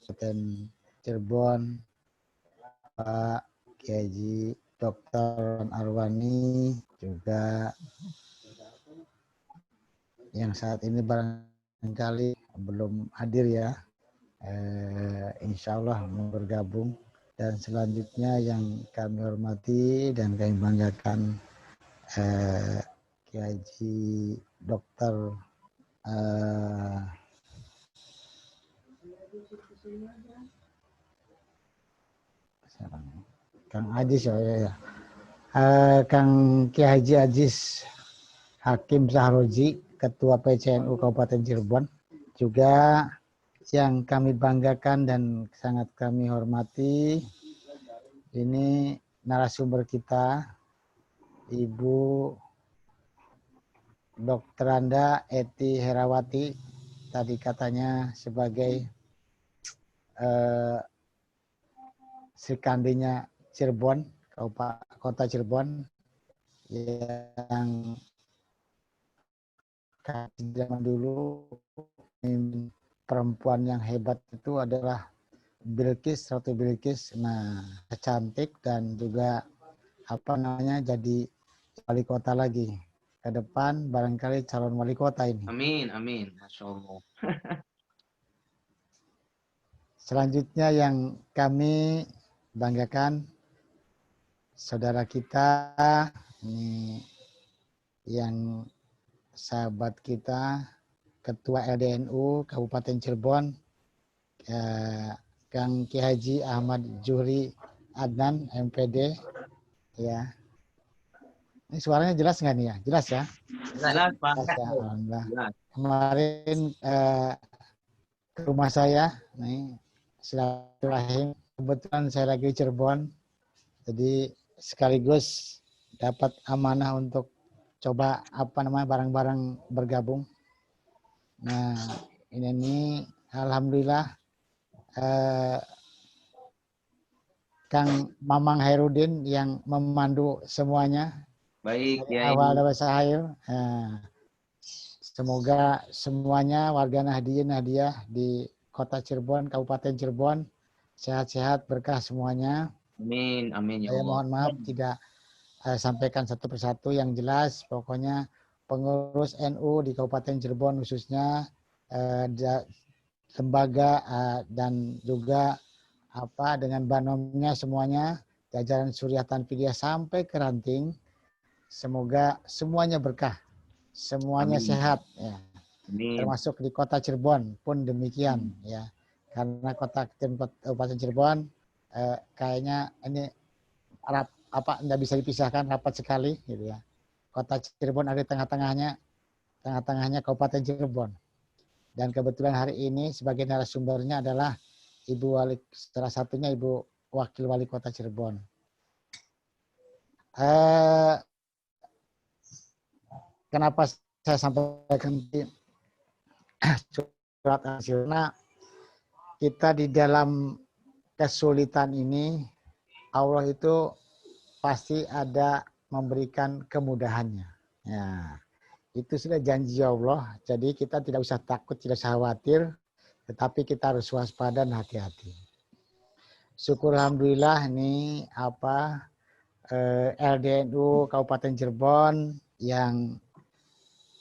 D: Kabupaten Cirebon, Pak Kiai Dr. Arwani, juga yang saat ini barangkali belum hadir ya, insya Allah mau bergabung. Dan selanjutnya yang kami hormati dan kami banggakan Kiai Dr. Kang Ajis ya. Kang Kiai Haji Ajis Hakim Zahroji, Ketua PCNU Kabupaten Cirebon, juga yang kami banggakan dan sangat kami hormati, ini narasumber kita, Ibu Dr. Anda Eti Herawati, tadi katanya sebagai Srikandinya Cirebon, Kota Cirebon, yang zaman dulu perempuan yang hebat itu adalah Bilqis, Ratu Bilqis. Nah, cantik dan juga jadi wali kota lagi. Ke depan barangkali calon wali kota ini.
C: Amin, amin. Masya Allah.
D: Selanjutnya yang kami banggakan, saudara kita ini yang sahabat kita, Ketua LDNU Kabupaten Cirebon, Kang Kiai Haji Ahmad Juhri Adnan, MPD, ya. Ini suaranya jelas nggak nih ya? Jelas ya?
C: Jelas, Pak.
D: Jelas ya, alhamdulillah.
C: Jelas.
D: Kemarin ke rumah saya, nih silaturahim. Kebetulan saya lagi di Cirebon, jadi sekaligus dapat amanah untuk coba barang-barang bergabung. Nah, ini alhamdulillah Kang Mamang Hairudin yang memandu semuanya.
C: Baik,
D: dari
C: Kiai.
D: awal sampai akhir. Semoga semuanya warga Nahdien di Kota Cirebon, Kabupaten Cirebon, sehat-sehat, berkah semuanya.
C: Amin, amin ya
D: Saya
C: Allah.
D: mohon maaf tidak sampaikan satu persatu, yang jelas pokoknya pengurus NU di Kabupaten Cirebon khususnya, lembaga dan juga dengan banomnya semuanya, jajaran Suriah Tanfidiyah sampai ke ranting, semoga semuanya berkah, semuanya
C: Amin.
D: sehat ya.
C: Amin.
D: Termasuk di Kota Cirebon pun demikian ya. Karena Kabupaten Cirebon kayaknya ini enggak bisa dipisahkan, rapat sekali gitu ya. Kota Cirebon ada di tengah-tengahnya Kabupaten Cirebon. Dan kebetulan hari ini sebagai narasumbernya adalah salah satunya Ibu Wakil Wali Kota Cirebon. Kenapa saya sampaikan di surat Al-Sirna, kita di dalam kesulitan ini, Allah itu pasti ada memberikan kemudahannya. Ya, itu sudah janji Allah. Jadi kita tidak usah takut, tidak usah khawatir, tetapi kita harus waspada dan hati-hati. Syukur alhamdulillah ini LDNU Kabupaten Cirebon yang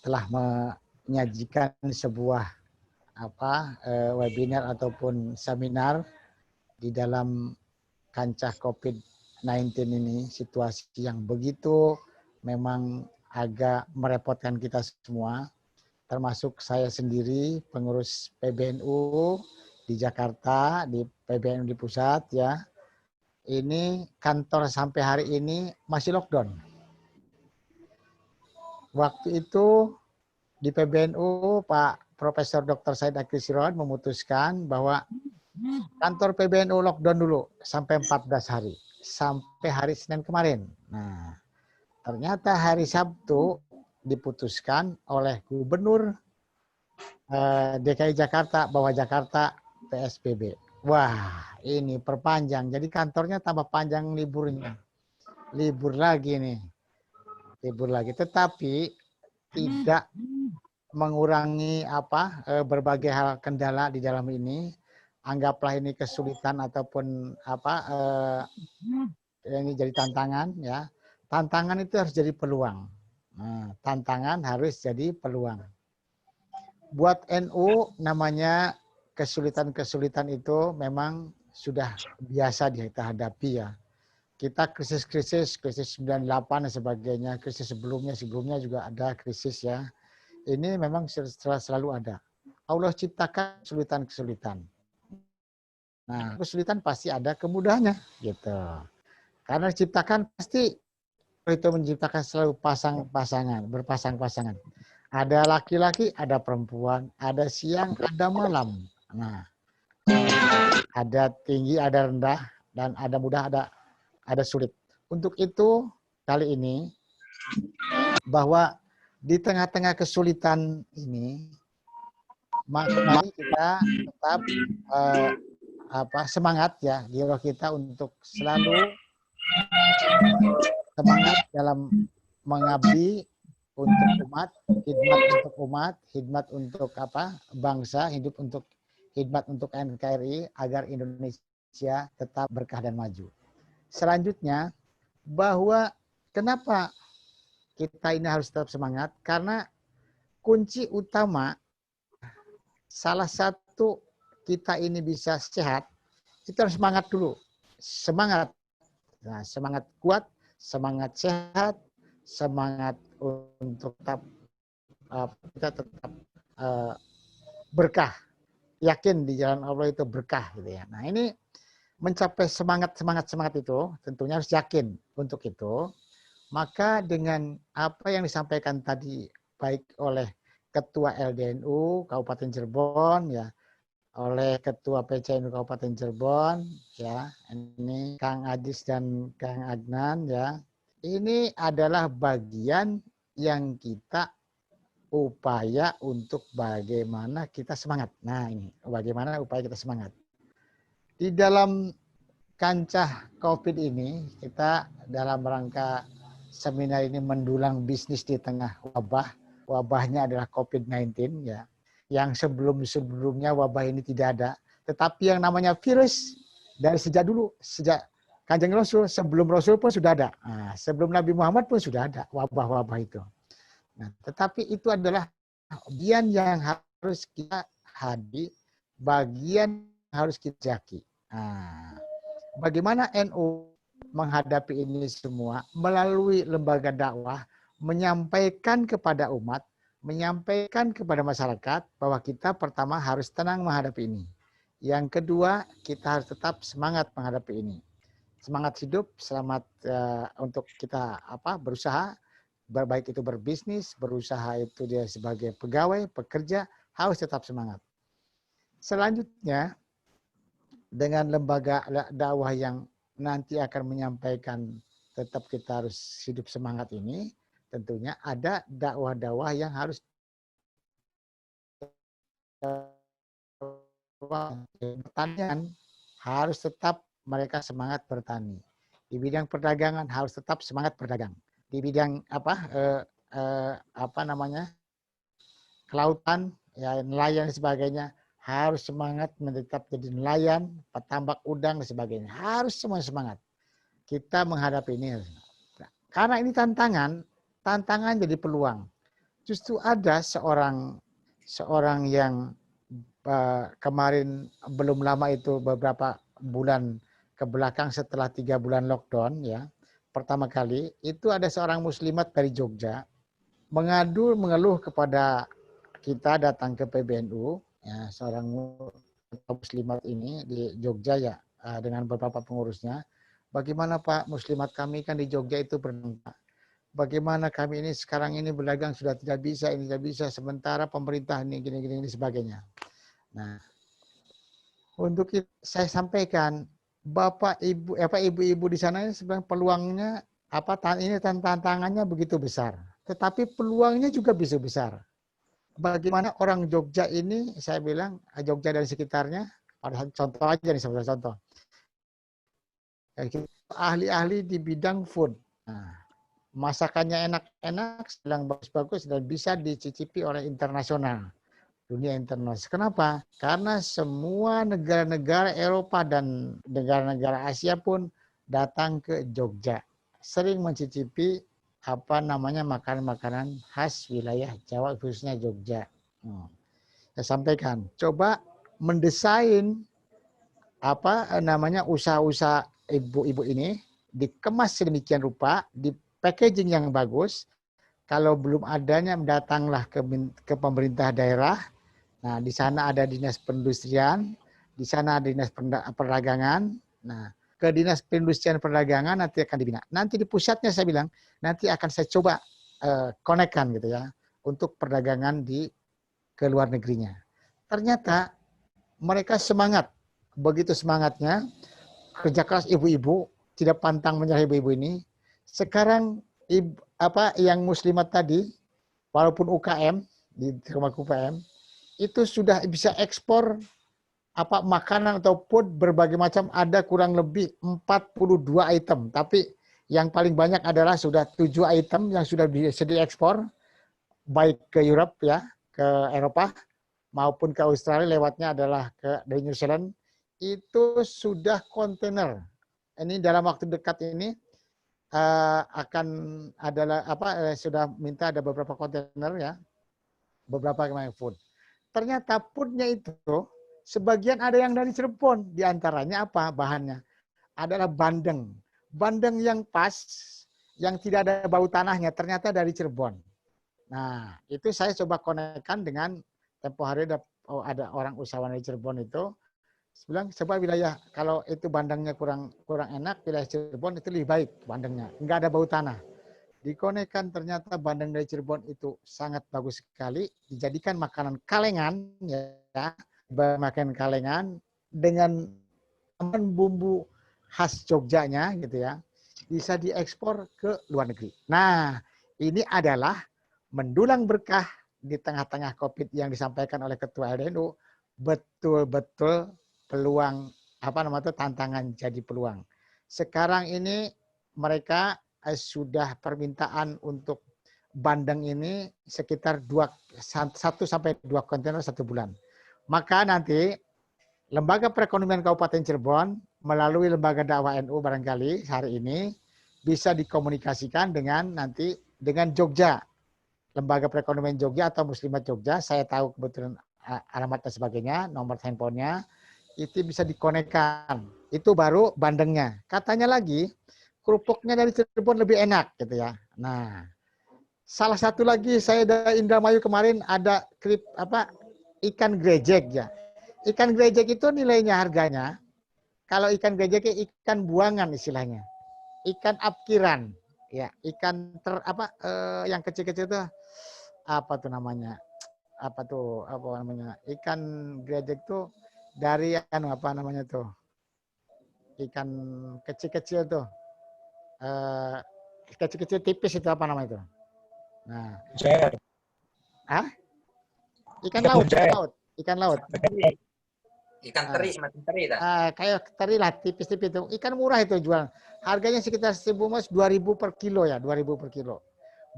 D: telah menyajikan sebuah webinar ataupun seminar di dalam kancah COVID-19 ini, situasi yang begitu memang agak merepotkan kita semua, termasuk saya sendiri, pengurus PBNU di Jakarta, di PBNU di pusat ya. Ini kantor sampai hari ini masih lockdown. Waktu itu di PBNU Pak Profesor Dr. Said Akil Siraj memutuskan bahwa kantor PBNU lockdown dulu sampai 14 hari. Sampai hari Senin kemarin. Nah, ternyata hari Sabtu diputuskan oleh Gubernur DKI Jakarta bahwa Jakarta PSBB. Wah, ini perpanjang. Jadi kantornya tambah panjang liburnya. Libur lagi nih. Libur lagi. Tetapi tidak mengurangi berbagai hal kendala di dalam ini. Anggaplah ini kesulitan ataupun ini jadi tantangan ya. Tantangan itu harus jadi peluang. Nah, tantangan harus jadi peluang. Buat NU namanya kesulitan-kesulitan itu memang sudah biasa kita hadapi ya. Kita krisis 98 dan sebagainya, krisis sebelumnya juga ada krisis ya. Ini memang selalu ada. Allah ciptakan kesulitan-kesulitan. Nah, kesulitan pasti ada kemudahannya gitu. Karena diciptakan pasti itu menciptakan selalu pasang-pasangan, berpasang-pasangan. Ada laki-laki, ada perempuan, ada siang, ada malam. Nah, ada tinggi, ada rendah, dan ada mudah, ada sulit. Untuk itu kali ini bahwa di tengah-tengah kesulitan ini, mari kita tetap semangat ya, jiwa kita untuk selalu semangat dalam mengabdi untuk umat, khidmat untuk umat, khidmat untuk bangsa, khidmat untuk NKRI agar Indonesia tetap berkah dan maju. Selanjutnya, bahwa kenapa kita ini harus tetap semangat? Karena kunci utama salah satu kita ini bisa sehat, kita harus semangat dulu. Semangat. Nah, semangat kuat, semangat sehat, semangat untuk kita tetap berkah. Yakin di jalan Allah itu berkah gitu ya. Nah, ini mencapai semangat itu tentunya harus yakin untuk itu. Maka dengan apa yang disampaikan tadi baik oleh Ketua LDNU Kabupaten Cirebon ya, oleh Ketua PCNU Kabupaten Cirebon ya, ini Kang Adis dan Kang Adnan ya. Ini adalah bagian yang kita upaya untuk bagaimana kita semangat. Nah, ini bagaimana upaya kita semangat. Di dalam kancah COVID ini, kita dalam rangka seminar ini mendulang bisnis di tengah wabah. Wabahnya adalah COVID-19 ya. Yang sebelum-sebelumnya wabah ini tidak ada. Tetapi yang namanya virus dari sejak dulu, sejak Kanjeng Rasul, sebelum Rasul pun sudah ada. Nah, sebelum Nabi Muhammad pun sudah ada wabah-wabah itu. Nah, tetapi itu adalah bagian yang harus kita hadapi, bagian yang harus kita jaki. Nah, bagaimana NU menghadapi ini semua melalui lembaga dakwah, menyampaikan kepada umat, menyampaikan kepada masyarakat bahwa kita pertama harus tenang menghadapi ini. Yang kedua, kita harus tetap semangat menghadapi ini. Semangat hidup, selamat untuk kita berusaha, baik itu berbisnis, berusaha itu dia sebagai pegawai, pekerja, harus tetap semangat. Selanjutnya, dengan lembaga dakwah yang nanti akan menyampaikan tetap kita harus hidup semangat ini, tentunya ada dakwah-dakwah yang harus pertanian harus tetap mereka semangat bertani. Di bidang perdagangan harus tetap semangat berdagang. Di bidang kelautan, ya nelayan dan sebagainya harus semangat tetap jadi nelayan, petambak udang dan sebagainya. Harus semua semangat. Kita menghadapi ini. Karena ini tantangan jadi peluang. Justru ada seorang yang kemarin belum lama itu beberapa bulan ke belakang setelah 3 bulan lockdown ya, pertama kali itu ada seorang muslimat dari Jogja mengeluh kepada kita, datang ke PBNU ya, seorang muslimat ini di Jogja ya, dengan beberapa pengurusnya. Bagaimana Pak, muslimat kami kan di Jogja itu berdampak. bagaimana kami ini sekarang ini berdagang sudah tidak bisa, ini tidak bisa, sementara pemerintah ini gini sebagainya. Nah, untuk itu saya sampaikan, Bapak Ibu ibu-ibu di sana ini sebenarnya peluangnya ini tantangannya begitu besar, tetapi peluangnya juga bisa besar. Bagaimana orang Jogja ini, saya bilang Jogja dan sekitarnya, pada contoh aja nih, sebagai contoh, ahli-ahli di bidang food. Nah, masakannya enak-enak, sedang bagus-bagus dan bisa dicicipi oleh internasional, dunia internasional. Kenapa? Karena semua negara-negara Eropa dan negara-negara Asia pun datang ke Jogja, sering mencicipi makanan-makanan khas wilayah Jawa, khususnya Jogja. Saya sampaikan, coba mendesain usaha-usaha ibu-ibu ini, dikemas sedemikian rupa, di packaging yang bagus. Kalau belum adanya, datanglah ke pemerintah daerah. Nah, di sana ada dinas perindustrian, di sana ada dinas perdagangan. Nah, ke dinas perindustrian perdagangan nanti akan dibina. Nanti di pusatnya saya bilang, nanti akan saya coba konekkan gitu ya, untuk perdagangan ke luar negerinya. Ternyata mereka semangat. Begitu semangatnya, kerja keras ibu-ibu, tidak pantang menyerah ibu-ibu ini. Sekarang yang muslimat tadi, walaupun UKM di rumah UKM, itu sudah bisa ekspor makanan atau food berbagai macam, ada kurang lebih 42 item. Tapi yang paling banyak adalah sudah 7 item yang sudah bisa diekspor, baik ke Europe ya, ke Eropa, maupun ke Australia, lewatnya adalah dari New Zealand. Itu sudah kontainer. Ini dalam waktu dekat ini akan adalah sudah minta ada beberapa kontainer ya, beberapa food. Ternyata foodnya itu sebagian ada yang dari Cirebon, diantaranya bahannya adalah bandeng, bandeng yang pas, yang tidak ada bau tanahnya, ternyata dari Cirebon. Nah, itu saya coba konekkan dengan tempo hari ada orang usahawan dari Cirebon itu. Bilang coba wilayah kalau itu bandengnya kurang enak, wilayah Cirebon itu lebih baik bandengnya, enggak ada bau tanah. Dikonekkan, ternyata bandeng dari Cirebon itu sangat bagus sekali, dijadikan makanan kalengan ya, makanan kalengan dengan bumbu khas Jogjanya gitu ya, bisa diekspor ke luar negeri. Nah, ini adalah mendulang berkah di tengah-tengah COVID yang disampaikan oleh Ketua LDNU, betul-betul peluang tantangan jadi peluang. Sekarang ini mereka sudah permintaan untuk bandeng ini sekitar 1 sampai 2 kontainer 1 bulan. Maka nanti Lembaga Perekonomian Kabupaten Cirebon melalui Lembaga Dakwah NU barangkali hari ini bisa dikomunikasikan dengan Jogja. Lembaga Perekonomian Jogja atau Muslimat Jogja, saya tahu kebetulan alamat dan sebagainya, nomor handphonenya, itu bisa dikonekkan. Itu baru bandengnya. Katanya lagi, kerupuknya dari Cirebon lebih enak gitu ya. Nah, salah satu lagi saya dari Indramayu kemarin ada ikan grejek ya. Ikan grejek itu nilainya harganya, kalau ikan grejek ikan buangan istilahnya. Ikan apkiran ya, ikan yang kecil-kecil itu ikan grejek tuh dari ikan kecil-kecil tuh, kecil-kecil tipis itu itu. Nah, ikan laut.
B: Ikan teri, semacam teri dah.
D: Kayak teri lah, tipis-tipis itu. Ikan murah itu jual. Harganya sekitar 2.000 per kilo ya, 2.000 per kilo.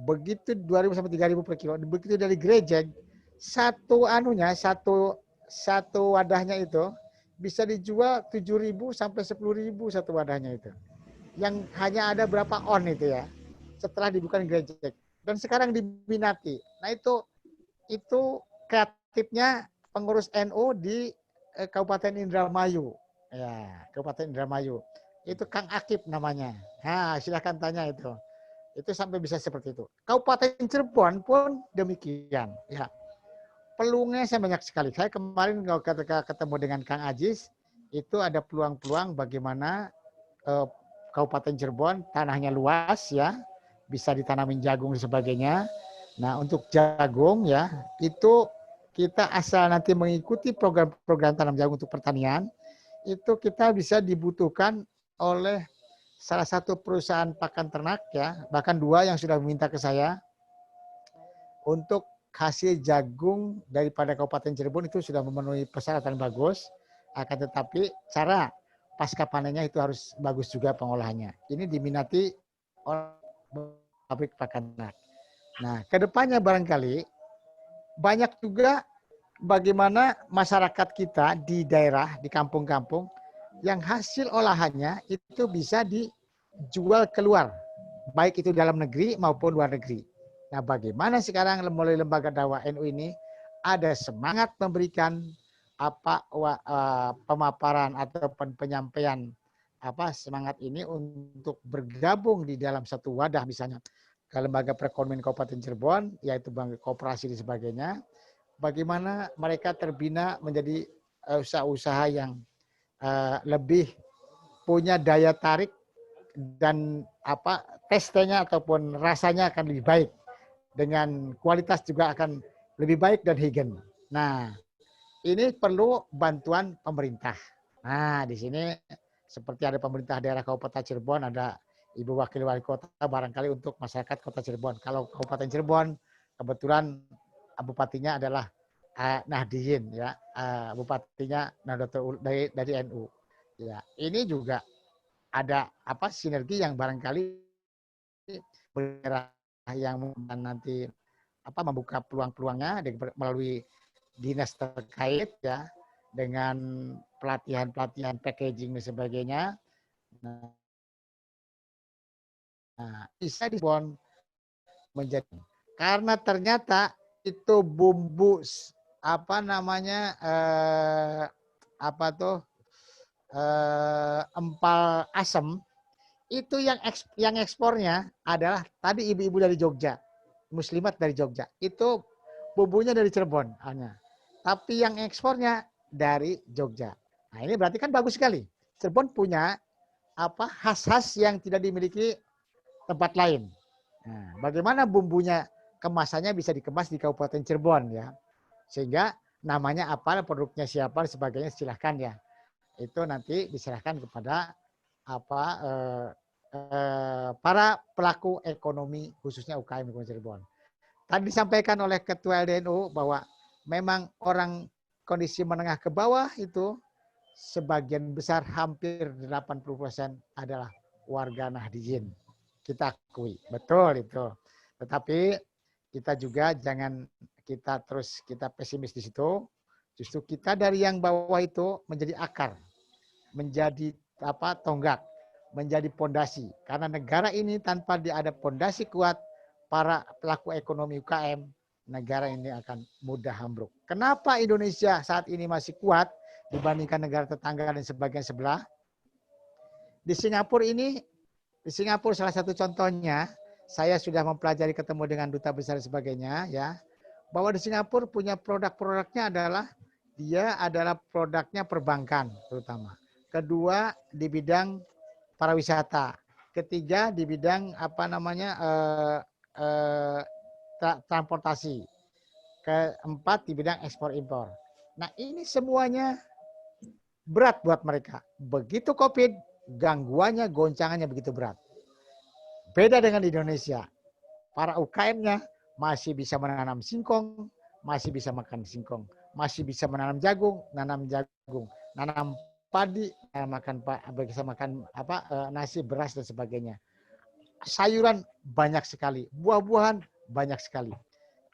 D: Begitu 2.000 sampai 3.000 per kilo. Begitu dari grejek, satu wadahnya itu bisa dijual 7.000 sampai 10.000 satu wadahnya itu. Yang hanya ada berapa on itu ya, setelah dibuka grejek. Dan sekarang diminati. Nah itu kreatifnya pengurus NU di Kabupaten Indramayu. Ya, Kabupaten Indramayu. Itu Kang Akib namanya. Nah, silakan tanya itu. Itu sampai bisa seperti itu. Kabupaten Cirebon pun demikian. Ya, peluangnya saya banyak sekali. Saya kemarin ketika ketemu dengan Kang Ajis, itu ada peluang-peluang bagaimana Kabupaten Cirebon, tanahnya luas ya, bisa ditanamin jagung dan sebagainya. Nah, untuk jagung ya, itu kita asal nanti mengikuti program-program tanam jagung untuk pertanian, itu kita bisa dibutuhkan oleh salah satu perusahaan pakan ternak ya, bahkan 2 yang sudah meminta ke saya untuk hasil jagung daripada Kabupaten Cirebon itu sudah memenuhi persyaratan bagus, akan tetapi cara pasca panennya itu harus bagus juga pengolahannya. Ini diminati oleh pabrik pakan ternak. Nah, kedepannya barangkali banyak juga bagaimana masyarakat kita di daerah, di kampung-kampung, yang hasil olahannya itu bisa dijual keluar, baik itu dalam negeri maupun luar negeri. Nah, bagaimana sekarang melalui lembaga dakwah NU ini ada semangat memberikan pemaparan ataupun penyampaian semangat ini untuk bergabung di dalam satu wadah, misalnya ke lembaga perekonomian Kabupaten Cirebon, yaitu bank koperasi dan sebagainya. Bagaimana mereka terbina menjadi usaha-usaha yang lebih punya daya tarik dan testenya ataupun rasanya akan lebih baik, dengan kualitas juga akan lebih baik dan higien. Nah, ini perlu bantuan pemerintah. Nah, di sini seperti ada pemerintah daerah Kabupaten Cirebon, ada Ibu Wakil Wali Kota barangkali untuk masyarakat Kota Cirebon. Kalau Kabupaten Cirebon kebetulan bupatinya adalah Nahdiyin ya, bupatinya Nahdlatul dari NU. Ya, ini juga ada sinergi yang barangkali daerah yang nanti membuka peluang-peluangnya melalui dinas terkait ya, dengan pelatihan-pelatihan packaging dan sebagainya. Nah, bisa dibon menjadi, karena ternyata itu bumbu empal asem itu yang ekspornya adalah tadi ibu-ibu dari Jogja, muslimat dari Jogja. Itu bumbunya dari Cirebon hanya. Tapi yang ekspornya dari Jogja. Nah, ini berarti kan bagus sekali. Cirebon punya khas-khas yang tidak dimiliki tempat lain. Nah, bagaimana bumbunya kemasannya bisa dikemas di Kabupaten Cirebon ya. Sehingga namanya apa, produknya siapa, sebagainya silahkan ya. Itu nanti diserahkan kepada para pelaku ekonomi khususnya UKM di Cirebon. Tadi disampaikan oleh Ketua LDNU bahwa memang orang kondisi menengah ke bawah itu sebagian besar hampir 80% adalah warga Nahdiyin. Kita akui, betul itu. Tetapi kita juga jangan kita pesimis di situ. Justru kita dari yang bawah itu menjadi akar, menjadi tonggak, menjadi pondasi. Karena negara ini tanpa ada pondasi kuat para pelaku ekonomi UKM, negara ini akan mudah ambruk. Kenapa Indonesia saat ini masih kuat dibandingkan negara tetangga dan sebagian sebelah? Di Singapura salah satu contohnya, saya sudah mempelajari, ketemu dengan duta besar dan sebagainya ya, bahwa di Singapura punya produk-produknya adalah produknya perbankan terutama. Kedua di bidang pariwisata. Ketiga di bidang transportasi. Keempat di bidang ekspor impor. Nah, ini semuanya berat buat mereka. Begitu Covid, gangguannya, goncangannya begitu berat. Beda dengan di Indonesia. Para UKM-nya masih bisa menanam singkong, masih bisa makan singkong, masih bisa menanam jagung, nanam padi, bisa makan nasi, beras dan sebagainya. Sayuran banyak sekali, buah-buahan banyak sekali.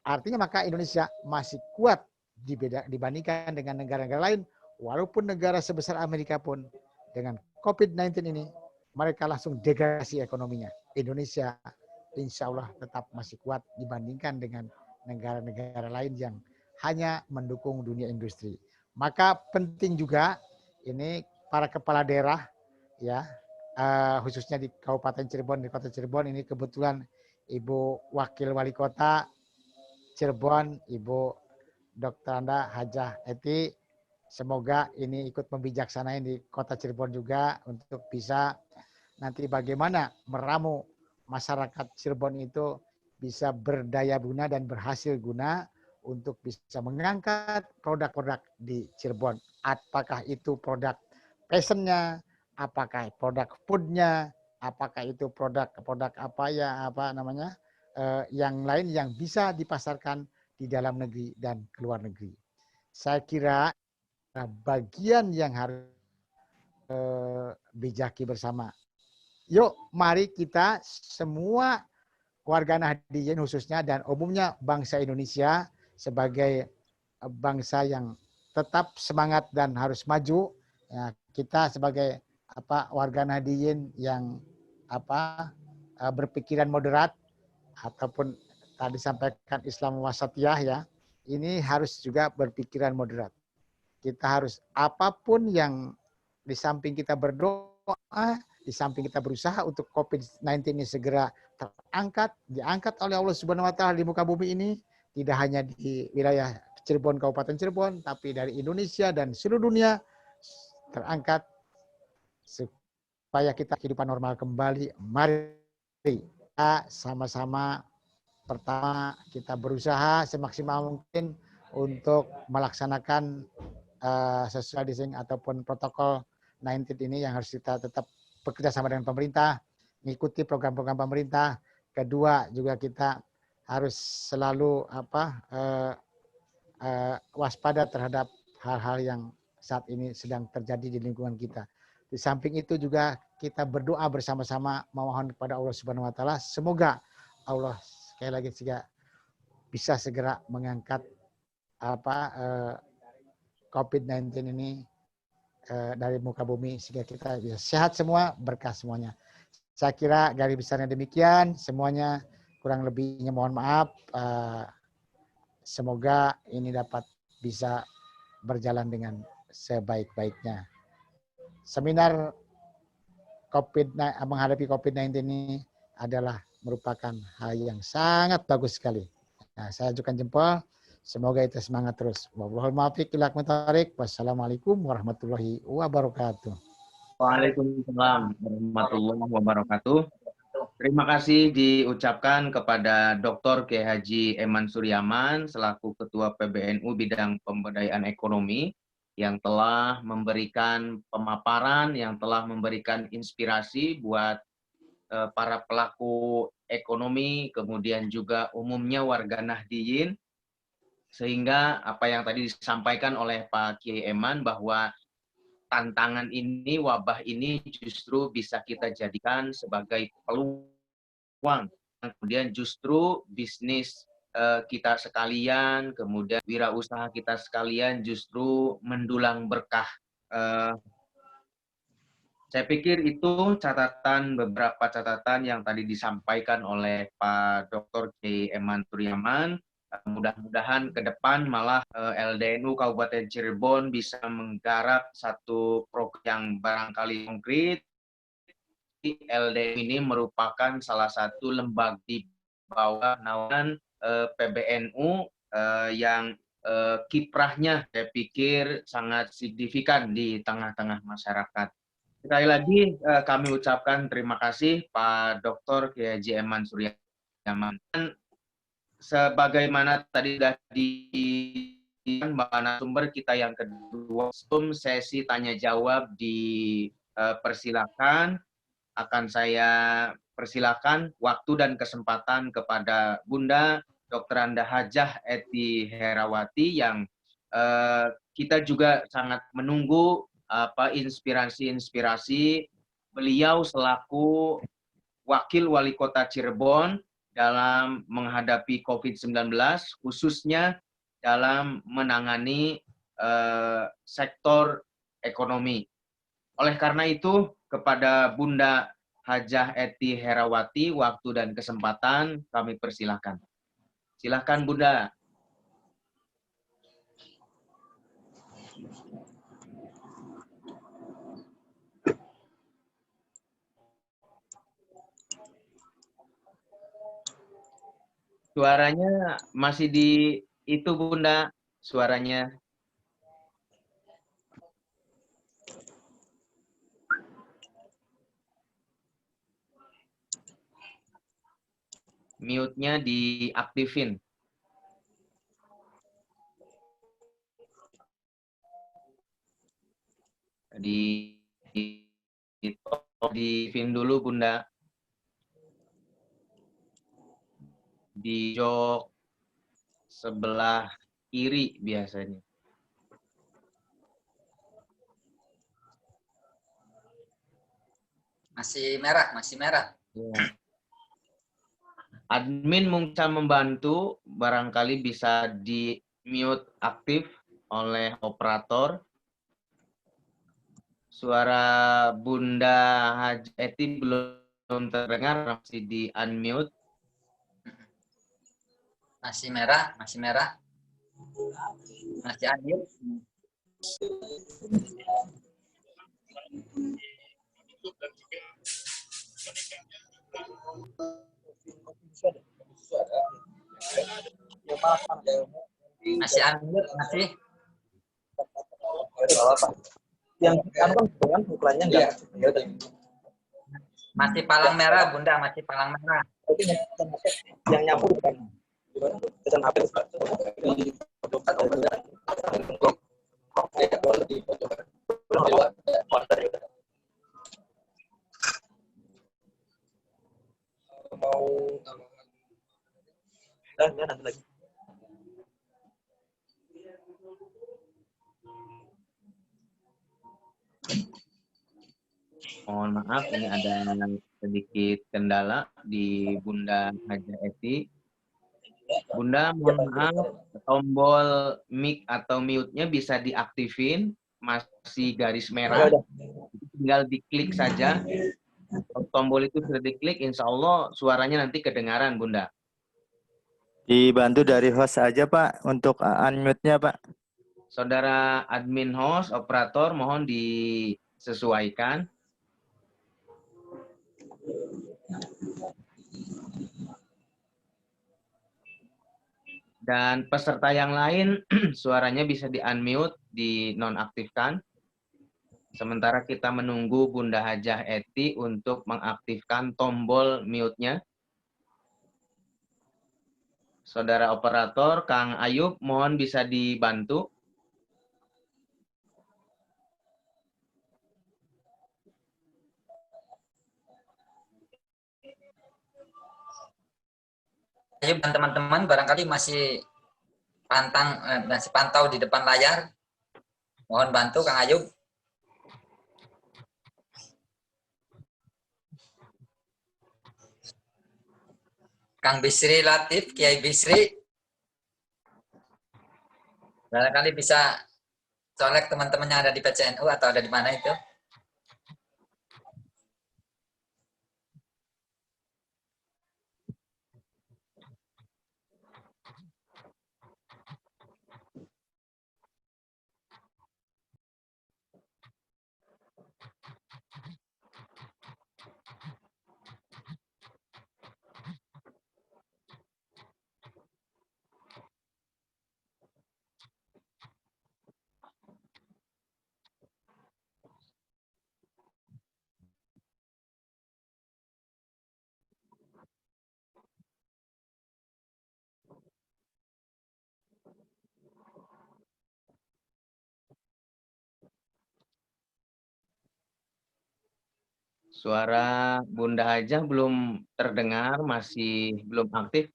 D: Artinya maka Indonesia masih kuat dibandingkan dengan negara-negara lain, walaupun negara sebesar Amerika pun dengan COVID-19 ini mereka langsung degradasi ekonominya. Indonesia insya Allah tetap masih kuat dibandingkan dengan negara-negara lain yang hanya mendukung dunia industri. Maka penting juga ini para kepala daerah ya, khususnya di Kabupaten Cirebon, di Kota Cirebon ini kebetulan Ibu Wakil Wali Kota Cirebon, Ibu Dr. Anda Hajah Eti, semoga ini ikut membijaksanain di Kota Cirebon juga untuk bisa nanti bagaimana meramu masyarakat Cirebon itu bisa berdaya guna dan berhasil guna untuk bisa mengangkat produk-produk di Cirebon. Apakah itu produk passionnya, apakah produk foodnya, apakah itu produk apa ya yang lain yang bisa dipasarkan di dalam negeri dan luar negeri. Saya kira bagian yang harus bijaki bersama. Yuk, mari kita semua warga Nahdliyin khususnya dan umumnya bangsa Indonesia sebagai bangsa yang tetap semangat dan harus maju. Ya, kita sebagai warga Nahdliyin yang berpikiran moderat ataupun tadi sampaikan Islam wasatiyah ya, ini harus juga berpikiran moderat. Kita harus apapun yang di samping kita berdoa, di samping kita berusaha untuk COVID-19 ini segera diangkat oleh Allah Subhanahu wa taala di muka bumi ini, tidak hanya di wilayah Cirebon, Kabupaten Cirebon, tapi dari Indonesia dan seluruh dunia terangkat supaya kita kehidupan normal kembali. Mari kita sama-sama pertama kita berusaha semaksimal mungkin untuk melaksanakan social distancing ataupun protokol 19 ini yang harus kita tetap bekerja sama dengan pemerintah, mengikuti program-program pemerintah. Kedua juga kita harus selalu waspada terhadap hal-hal yang saat ini sedang terjadi di lingkungan kita. Di samping itu juga kita berdoa bersama-sama memohon kepada Allah Subhanahu wa taala semoga Allah sekali lagi bisa segera mengangkat COVID-19 ini dari muka bumi sehingga kita bisa sehat semua, berkah semuanya. Saya kira garis besarnya demikian, semuanya kurang lebihnya mohon maaf. Semoga ini dapat bisa berjalan dengan sebaik-baiknya. Seminar menghadapi COVID-19 ini adalah merupakan hal yang sangat bagus sekali. Nah, saya ajukan jempol. Semoga itu semangat terus. Wassalamualaikum warahmatullahi wabarakatuh.
C: Waalaikumsalam warahmatullahi wabarakatuh. Terima kasih diucapkan kepada Dr. Kiai Haji Eman Suryaman selaku Ketua PBNU Bidang Pemberdayaan Ekonomi yang telah memberikan pemaparan, yang telah memberikan inspirasi buat para pelaku ekonomi, kemudian juga umumnya warga Nahdliyin, sehingga apa yang tadi disampaikan oleh Pak Kiai Eman bahwa tantangan ini, wabah ini justru bisa kita jadikan sebagai peluang. Kemudian justru bisnis kita sekalian, kemudian wirausaha kita sekalian justru mendulang berkah. Saya pikir itu beberapa catatan yang tadi disampaikan oleh Pak Dr. Kiai Eman Suryaman. Mudah-mudahan ke depan malah LDNU Kabupaten Cirebon bisa menggarap satu program yang barangkali konkret. LDNU ini merupakan salah satu lembaga di bawah naungan PBNU yang kiprahnya saya pikir sangat signifikan di tengah-tengah masyarakat. Sekali lagi kami ucapkan terima kasih Pak Dr. Kiai Haji Eman Suryaman. Sebagaimana tadi sudah narasumber kita yang kedua, sesi tanya jawab dipersilakan. Akan saya persilakan waktu dan kesempatan kepada Bunda Dr. Anda Hajah Eti Herawati yang kita juga sangat menunggu inspirasi-inspirasi beliau selaku Wakil Wali Kota Cirebon dalam menghadapi COVID-19, khususnya dalam menangani sektor ekonomi. Oleh karena itu, kepada Bunda Hajah Eti Herawati, waktu dan kesempatan kami persilahkan. Silakan Bunda. Suaranya masih itu Bunda, suaranya. Mute-nya diaktifin. Di pin dulu Bunda. Di jok sebelah kiri biasanya.
B: Masih merah, masih merah.
C: Ya. Admin mungkin membantu, barangkali bisa di mute aktif oleh operator. Suara Bunda Haji Eti belum terdengar, masih di unmute.
B: Masih merah, masih merah. Masih unmute. Masih unmute, masih.
E: Yang anu kan ukurannya enggak.
B: Masih palang merah, Bunda, masih palang merah.
E: Yang nyampur bukan. Pesan HP. Mau nanti lagi.
C: Mohon maaf, ini ada sedikit kendala di Bunda Haja Eti. Bunda, mohon maaf, tombol mic atau mute-nya bisa diaktifin, masih garis merah. Tinggal diklik saja. Kalau tombol itu sudah diklik, insya Allah suaranya nanti kedengaran, Bunda.
F: Dibantu dari host aja Pak untuk unmute-nya Pak.
C: Saudara admin host, operator, mohon disesuaikan. Dan peserta yang lain suaranya bisa di-unmute, dinonaktifkan. Sementara kita menunggu Bunda Hajah Eti untuk mengaktifkan tombol mute-nya. Saudara operator, Kang Ayub, mohon bisa dibantu.
B: Ayub dan teman-teman barangkali masih pantau di depan layar. Mohon bantu Kang Ayub. Kang Bisri Latif, Kiai Bisri. Barangkali bisa colek teman-temannya ada di PCNU atau ada di mana itu.
C: Suara Bunda Hajah belum terdengar, masih belum aktif.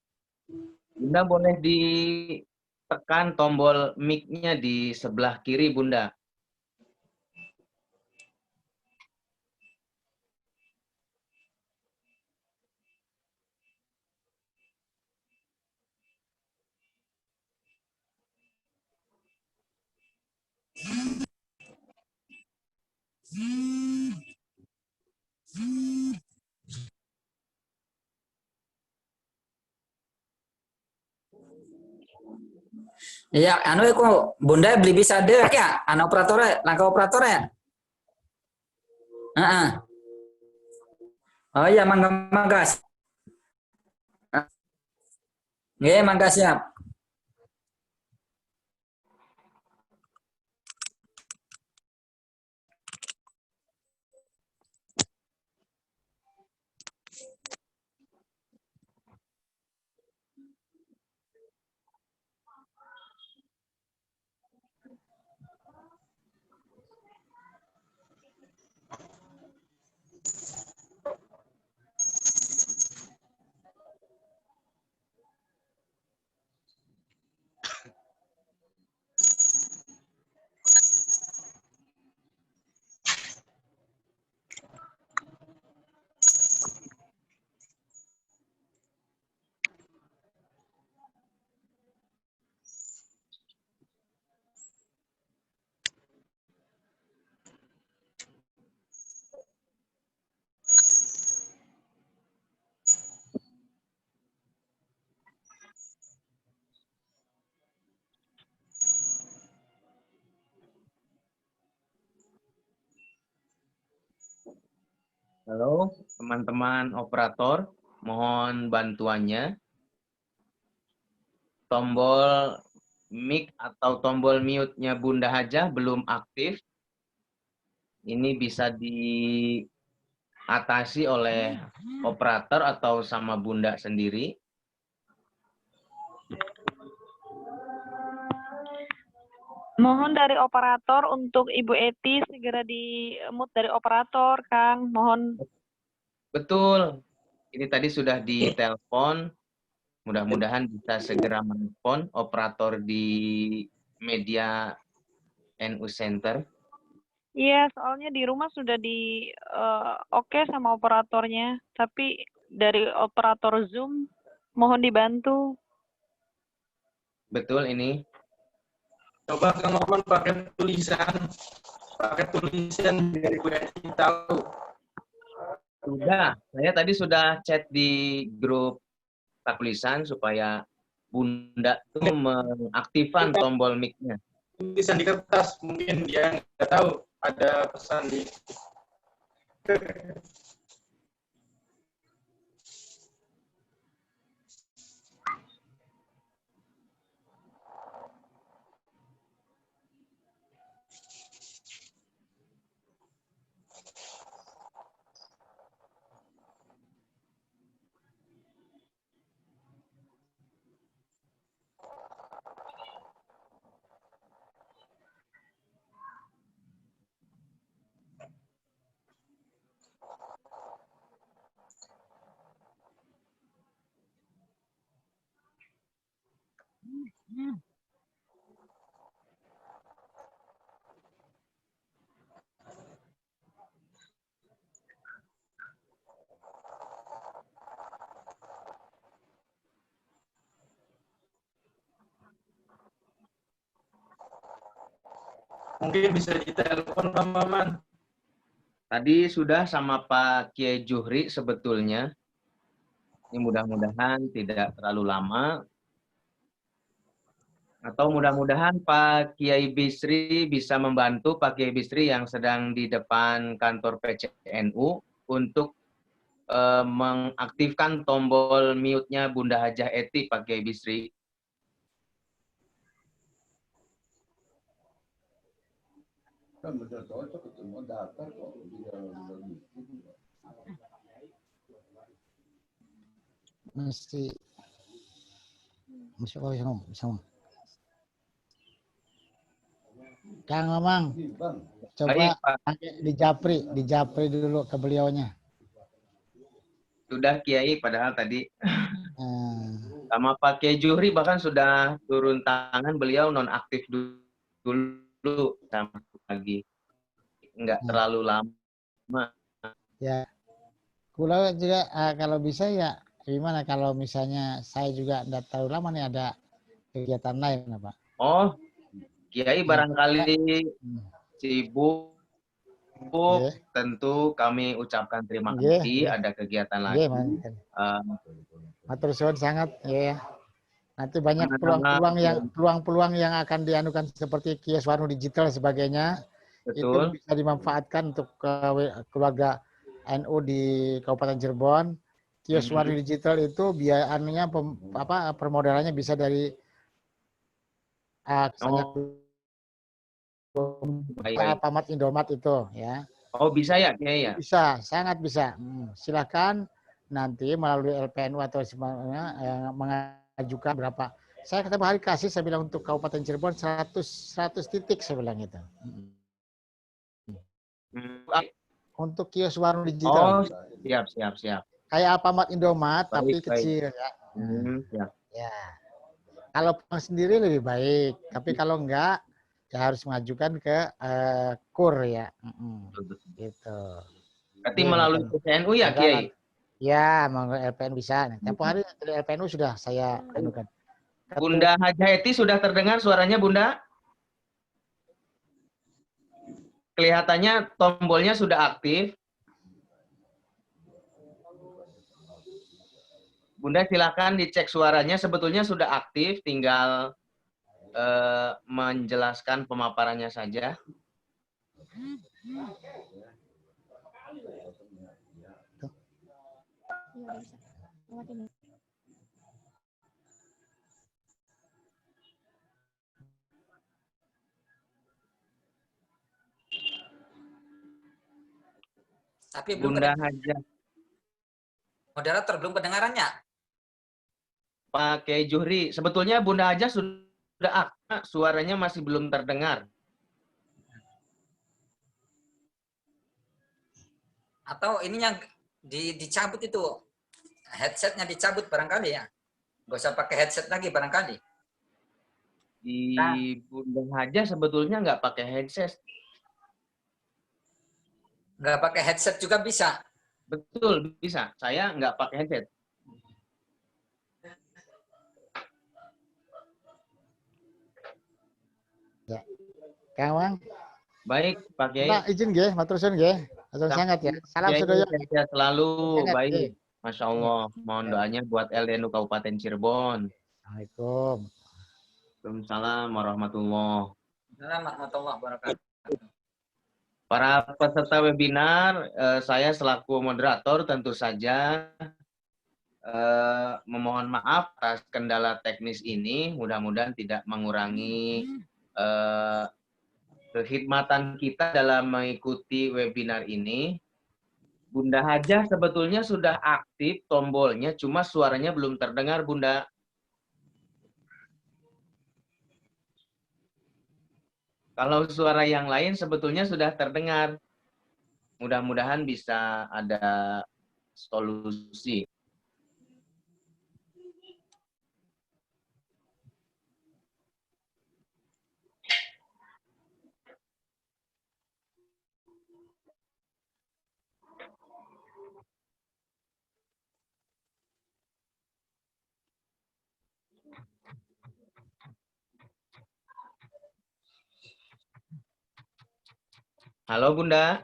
C: Bunda boleh ditekan tombol mic-nya di sebelah kiri, Bunda.
B: Iya, anu iku Bunda beli bisa deh ya, anu operatornya, langkah operatornya. Heeh. Oh iya, mangga mangga. Nggih, mangga siap.
C: Halo, teman-teman operator, mohon bantuannya. Tombol mic atau tombol mute-nya Bunda Hajah belum aktif. Ini bisa diatasi oleh operator atau sama Bunda sendiri.
G: Mohon dari operator untuk Ibu Eti segera di-mute dari operator, Kang. Mohon.
C: Betul. Ini tadi sudah ditelepon. Mudah-mudahan bisa segera menelpon operator di media NU Center.
G: Iya, soalnya di rumah sudah di oke sama operatornya, tapi dari operator Zoom mohon dibantu.
C: Betul ini.
E: Coba Kang Norman pakai tulisan dari Bu Eti tahu.
C: Sudah, saya tadi sudah chat di grup tulisan supaya Bunda itu mengaktifkan tombol mic-nya.
E: Tulisan di kertas, mungkin dia nggak tahu ada pesan di. Mungkin bisa ditelepon Pak Maman.
C: Tadi sudah sama Pak Kiai Juhri sebetulnya. Ini mudah-mudahan tidak terlalu lama. Atau mudah-mudahan Pak Kiai Bisri bisa membantu Pak Kiai Bisri yang sedang di depan kantor PCNU untuk mengaktifkan tombol mute-nya Bunda Hajah Eti, Pak Kiai Bisri.
D: Mesti kau bisa ngomong. Kang Mamang, coba
C: Baik, Pak.
D: dijapri dulu ke beliaunya.
C: Sudah Kiai, padahal tadi
D: Hmm.
C: sama Pak Kiai Juhri bahkan sudah turun tangan, beliau nonaktif dulu sama lagi. Nggak terlalu lama.
D: Ya, Kulau juga kalau bisa ya gimana kalau misalnya saya juga tidak terlalu lama nih ada kegiatan lain Pak.
C: Oh, Kiai barangkali sibuk, tentu kami ucapkan terima kasih ada kegiatan lagi.
D: Matur suwun sangat ya. Nanti banyak peluang-peluang yang akan dianukan seperti kios warung digital dan sebagainya.
C: Betul.
D: Itu bisa dimanfaatkan untuk keluarga NU di Kabupaten Cirebon. Kios warung digital itu biayanya permodalannya bisa dari Alfamart Indomaret itu ya.
C: Oh bisa ya Kiai ya?
D: Bisa, sangat bisa. Silakan nanti melalui LPNU atau semuanya mengajukan berapa. Saya ketemu hari kasih saya bilang untuk Kabupaten Cirebon 100 titik saya bilang itu. Untuk kios warung digital.
C: Oh, siap.
D: Kayak Alfamart Indomaret tapi kecil ya. Ya. Kalau pulang sendiri lebih baik, tapi kalau enggak ya harus mengajukan ke KUR ya. Gitu.
C: Berarti melalui PCNU ya Kiai?
D: Ya, melalui LPN bisa. Tempo hari dari LPNU sudah saya anukan.
C: Bunda Hajah Eti sudah terdengar suaranya Bunda? Kelihatannya tombolnya sudah aktif. Bunda silakan dicek suaranya, sebetulnya sudah aktif, tinggal menjelaskan pemaparannya saja.
B: Tapi belum
C: Bunda Haja.
B: moderator belum kedengarannya.
C: Pak Kiai Juhri, sebetulnya Bunda Haja sudah aktif, suaranya masih belum terdengar.
B: Atau ininya dicabut itu. Headsetnya dicabut barangkali ya. Nggak usah pakai headset lagi barangkali.
C: Di Bunda Haja sebetulnya nggak pakai headset.
B: Nggak pakai headset juga bisa.
C: Betul, bisa. Saya nggak pakai headset.
D: Ya. Kang Wang,
C: Baik, Pak Kiai.
D: Pak izin nggih, matur suwun nggih. Matur sangat ya. Salam
C: Kiai
D: sedaya.
C: sehat selalu.
D: Sangat,
C: Baik.
D: nggih.
C: Masya Allah. Mohon doanya buat LDNU Kabupaten Cirebon.
D: Assalamualaikum.
C: Waalaikumsalam warahmatullahi.
B: Assalamualaikum warahmatullahi wabarakatuh.
C: Para peserta webinar, saya selaku moderator tentu saja memohon maaf atas kendala teknis ini. Mudah-mudahan tidak mengurangi kekhidmatan kita dalam mengikuti webinar ini. Bunda Haja sebetulnya sudah aktif tombolnya, cuma suaranya belum terdengar, Bunda. Kalau suara yang lain sebetulnya sudah terdengar. Mudah-mudahan bisa ada solusi. Halo Bunda.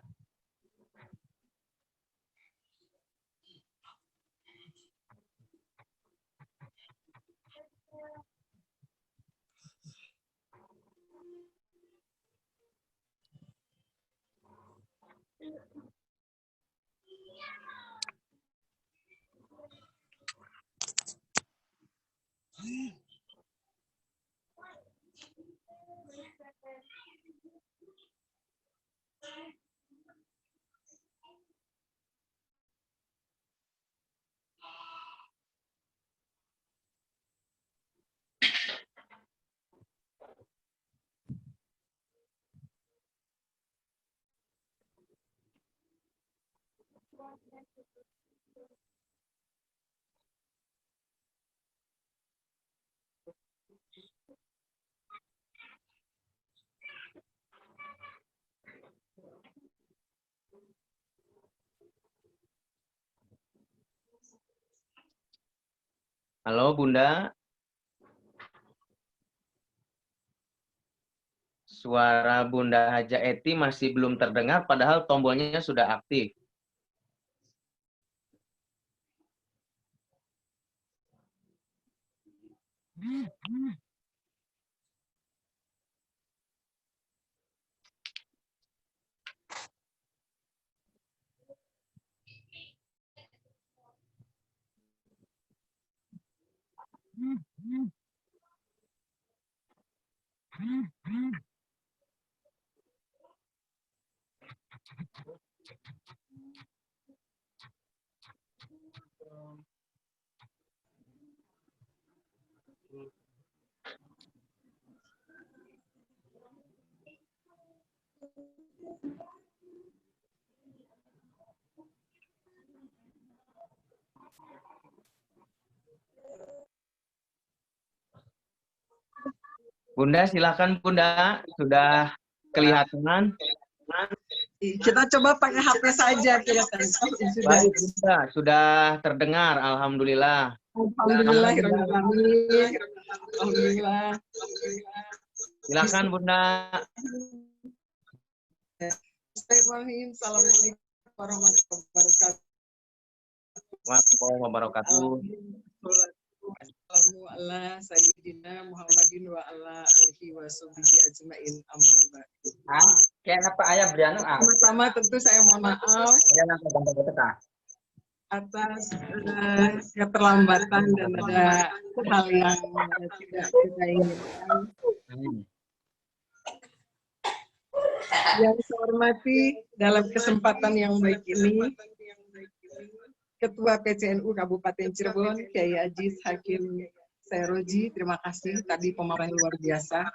C: Halo Bunda. Suara Bunda Haja Eti masih belum terdengar padahal tombolnya sudah aktif. Bunda, silakan Bunda, sudah kelihatan.
H: Kita coba pakai HP saja kelihatan.
C: Baik Bunda, sudah terdengar, alhamdulillah.
H: Alhamdulillah. Alhamdulillah.
C: Silakan Bunda.
H: Bismillahirrahmanirrahim. Assalamualaikum warahmatullahi wabarakatuh.
C: Warahmatullahi wabarakatuh.
H: Assalamualaikum ala sayyidina Muhammadin wa ala alihi wa sahbihi ajmain amma ba'du.
B: Kayak apa ayah berianu
H: Pertama tentu saya mohon maaf. atas keterlambatan dan ada hal yang tidak kita inginkan. Yang saya hormati dalam kesempatan yang baik ini, Ketua PCNU Kabupaten Cirebon, Kiai Aziz Hakim Sairoji, terima kasih tadi pemaparan luar biasa.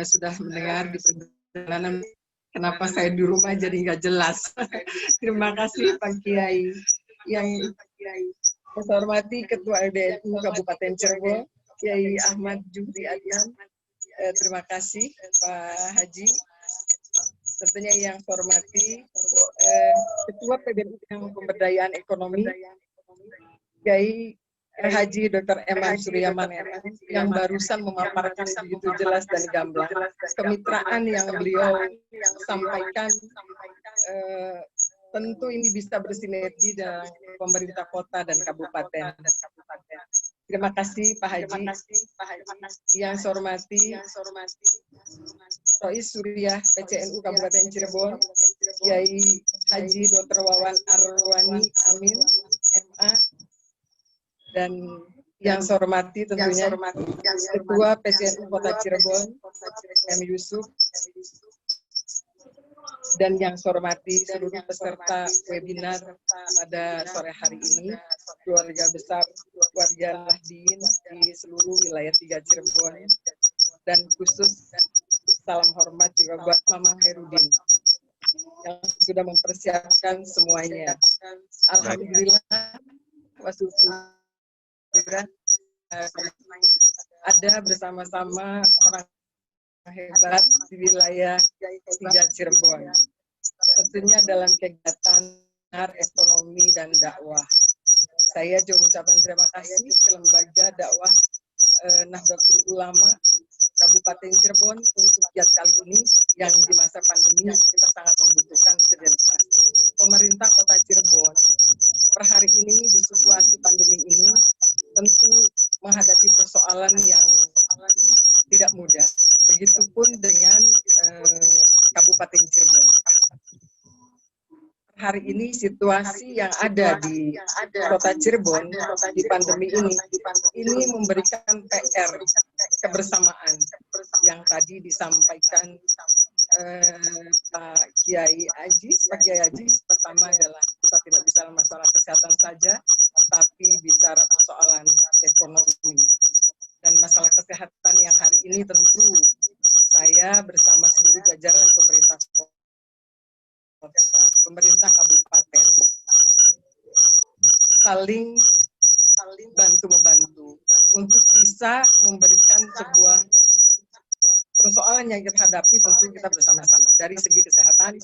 H: Sudah mendengar di perjalanan kenapa saya di rumah jadi nggak jelas. Terima kasih Pak Kiai. Yang saya hormati Ketua LDNU Kabupaten Cirebon, Kiai Ahmad Juhri Adnan. Terima kasih Pak Haji. Tentunya yang saya hormati Ketua PBNU Pemberdayaan Ekonomi, Kiai Haji Dr. Eman Suryaman yang barusan memaparkan begitu jelas dan gamblang kemitraan yang beliau sampaikan. Tentu ini bisa bersinergi dengan pemerintah kota dan kabupaten. Terima kasih Pak Haji. Yang saya hormati Rois Suriah PCNU Kabupaten Cirebon, Kiai Haji Dr. Wawan Arwani Amin, MA, dan yang saya hormati tentunya Ketua PCNU Kota Cirebon, M. Yusuf, dan yang saya hormati seluruh peserta webinar pada sore hari ini, keluarga besar warga Nahdien di seluruh wilayah 3 Cirebon, dan khusus salam hormat juga buat Mamang Herudin yang sudah mempersiapkan semuanya. Alhamdulillah, ada bersama-sama orang hebat di wilayah 3 Cirebon. Tentunya dalam kegiatan ekonomi dan dakwah. Saya juga mengucapkan terima kasih ke lembaga dakwah Nahdlatul Ulama Kabupaten Cirebon untuk giat kali ini yang di masa pandemi kita sangat membutuhkan solidaritas. Pemerintah Kota Cirebon per hari ini di situasi pandemi ini tentu menghadapi persoalan yang tidak mudah. Begitupun dengan Kabupaten Cirebon. Hari ini situasi yang ada di Kota Cirebon di pandemi ini memberikan PR kebersamaan yang tadi disampaikan Pak Kiai Aziz. Pak Kiai Aziz pertama adalah kita tidak bicara masalah kesehatan saja, tapi bicara persoalan ekonomi. Dan masalah kesehatan yang hari ini tentu saya bersama seluruh jajaran pemerintah kota, pemerintah kabupaten saling bantu-membantu untuk bisa memberikan sebuah persoalan yang kita hadapi tentu kita bersama-sama. Dari segi kesehatan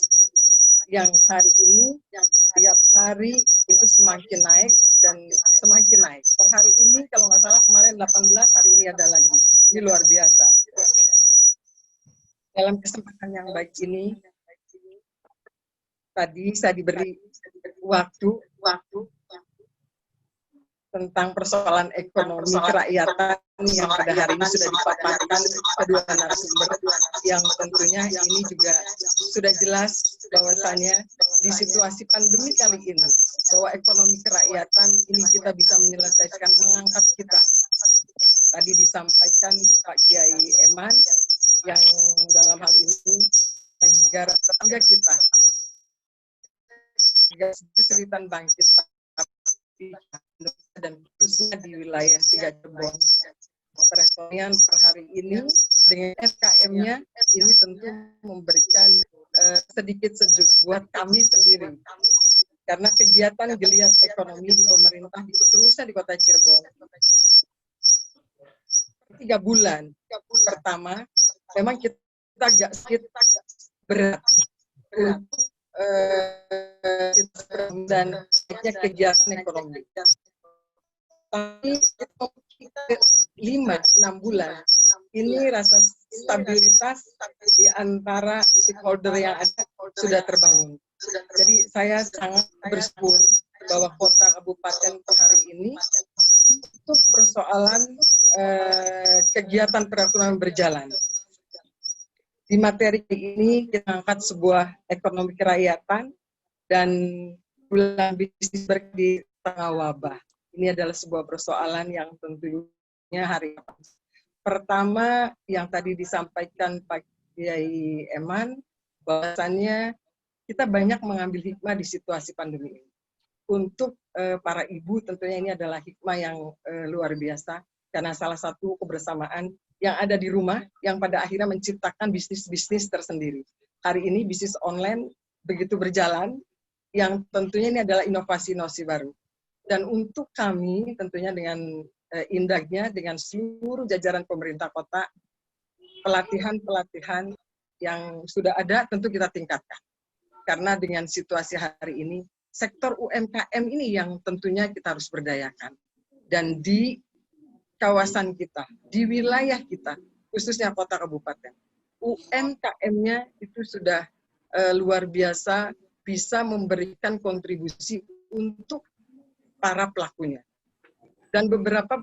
H: yang hari ini tiap hari itu semakin naik dan semakin naik. Per hari ini kalau nggak salah kemarin 18, hari ini ada lagi. Ini luar biasa. Dalam kesempatan yang baik ini, tadi saya diberi waktu tentang persoalan ekonomi kerakyatan yang pada hari ini sudah dipaparkan kedua narasumber yang tentunya ini juga sudah jelas bahwasannya di situasi pandemi kali ini bahwa ekonomi kerakyatan ini kita bisa menyelesaikan, mengangkat kita. Tadi disampaikan Pak Kiai Eman yang dalam hal ini negara tetangga kita kesulitan bangkit dan khususnya di wilayah 3 Cirebon. Perekonomian per hari ini dengan SKM-nya ini tentu memberikan sedikit sejuk buat kami sendiri. Karena kegiatan geliat ekonomi di pemerintah khususnya di Kota Cirebon 3 bulan pertama memang kita agak sedikit berat untuk dan kegiatan ekonomi. Tapi 5-6 bulan ini rasa stabilitas di antara stakeholder yang ada sudah terbangun. Jadi saya sangat bersyukur bahwa kota kabupaten per hari ini untuk persoalan kegiatan perekonomian berjalan. Di materi ini kita angkat sebuah ekonomi kerakyatan dan bulan bisnis berkah di tengah wabah. Ini adalah sebuah persoalan yang tentunya hari pertama yang tadi disampaikan Pak Kiai Eman, bahwasannya kita banyak mengambil hikmah di situasi pandemi ini. Untuk para ibu tentunya ini adalah hikmah yang luar biasa, karena salah satu kebersamaan yang ada di rumah yang pada akhirnya menciptakan bisnis-bisnis tersendiri. Hari ini bisnis online begitu berjalan, yang tentunya ini adalah inovasi-inovasi baru. Dan untuk kami tentunya dengan indahnya, dengan seluruh jajaran pemerintah kota, pelatihan-pelatihan yang sudah ada tentu kita tingkatkan. Karena dengan situasi hari ini, sektor UMKM ini yang tentunya kita harus berdayakan. Dan di kawasan kita, di wilayah kita, khususnya kota kabupaten, UMKM-nya itu sudah luar biasa bisa memberikan kontribusi untuk para pelakunya. Dan beberapa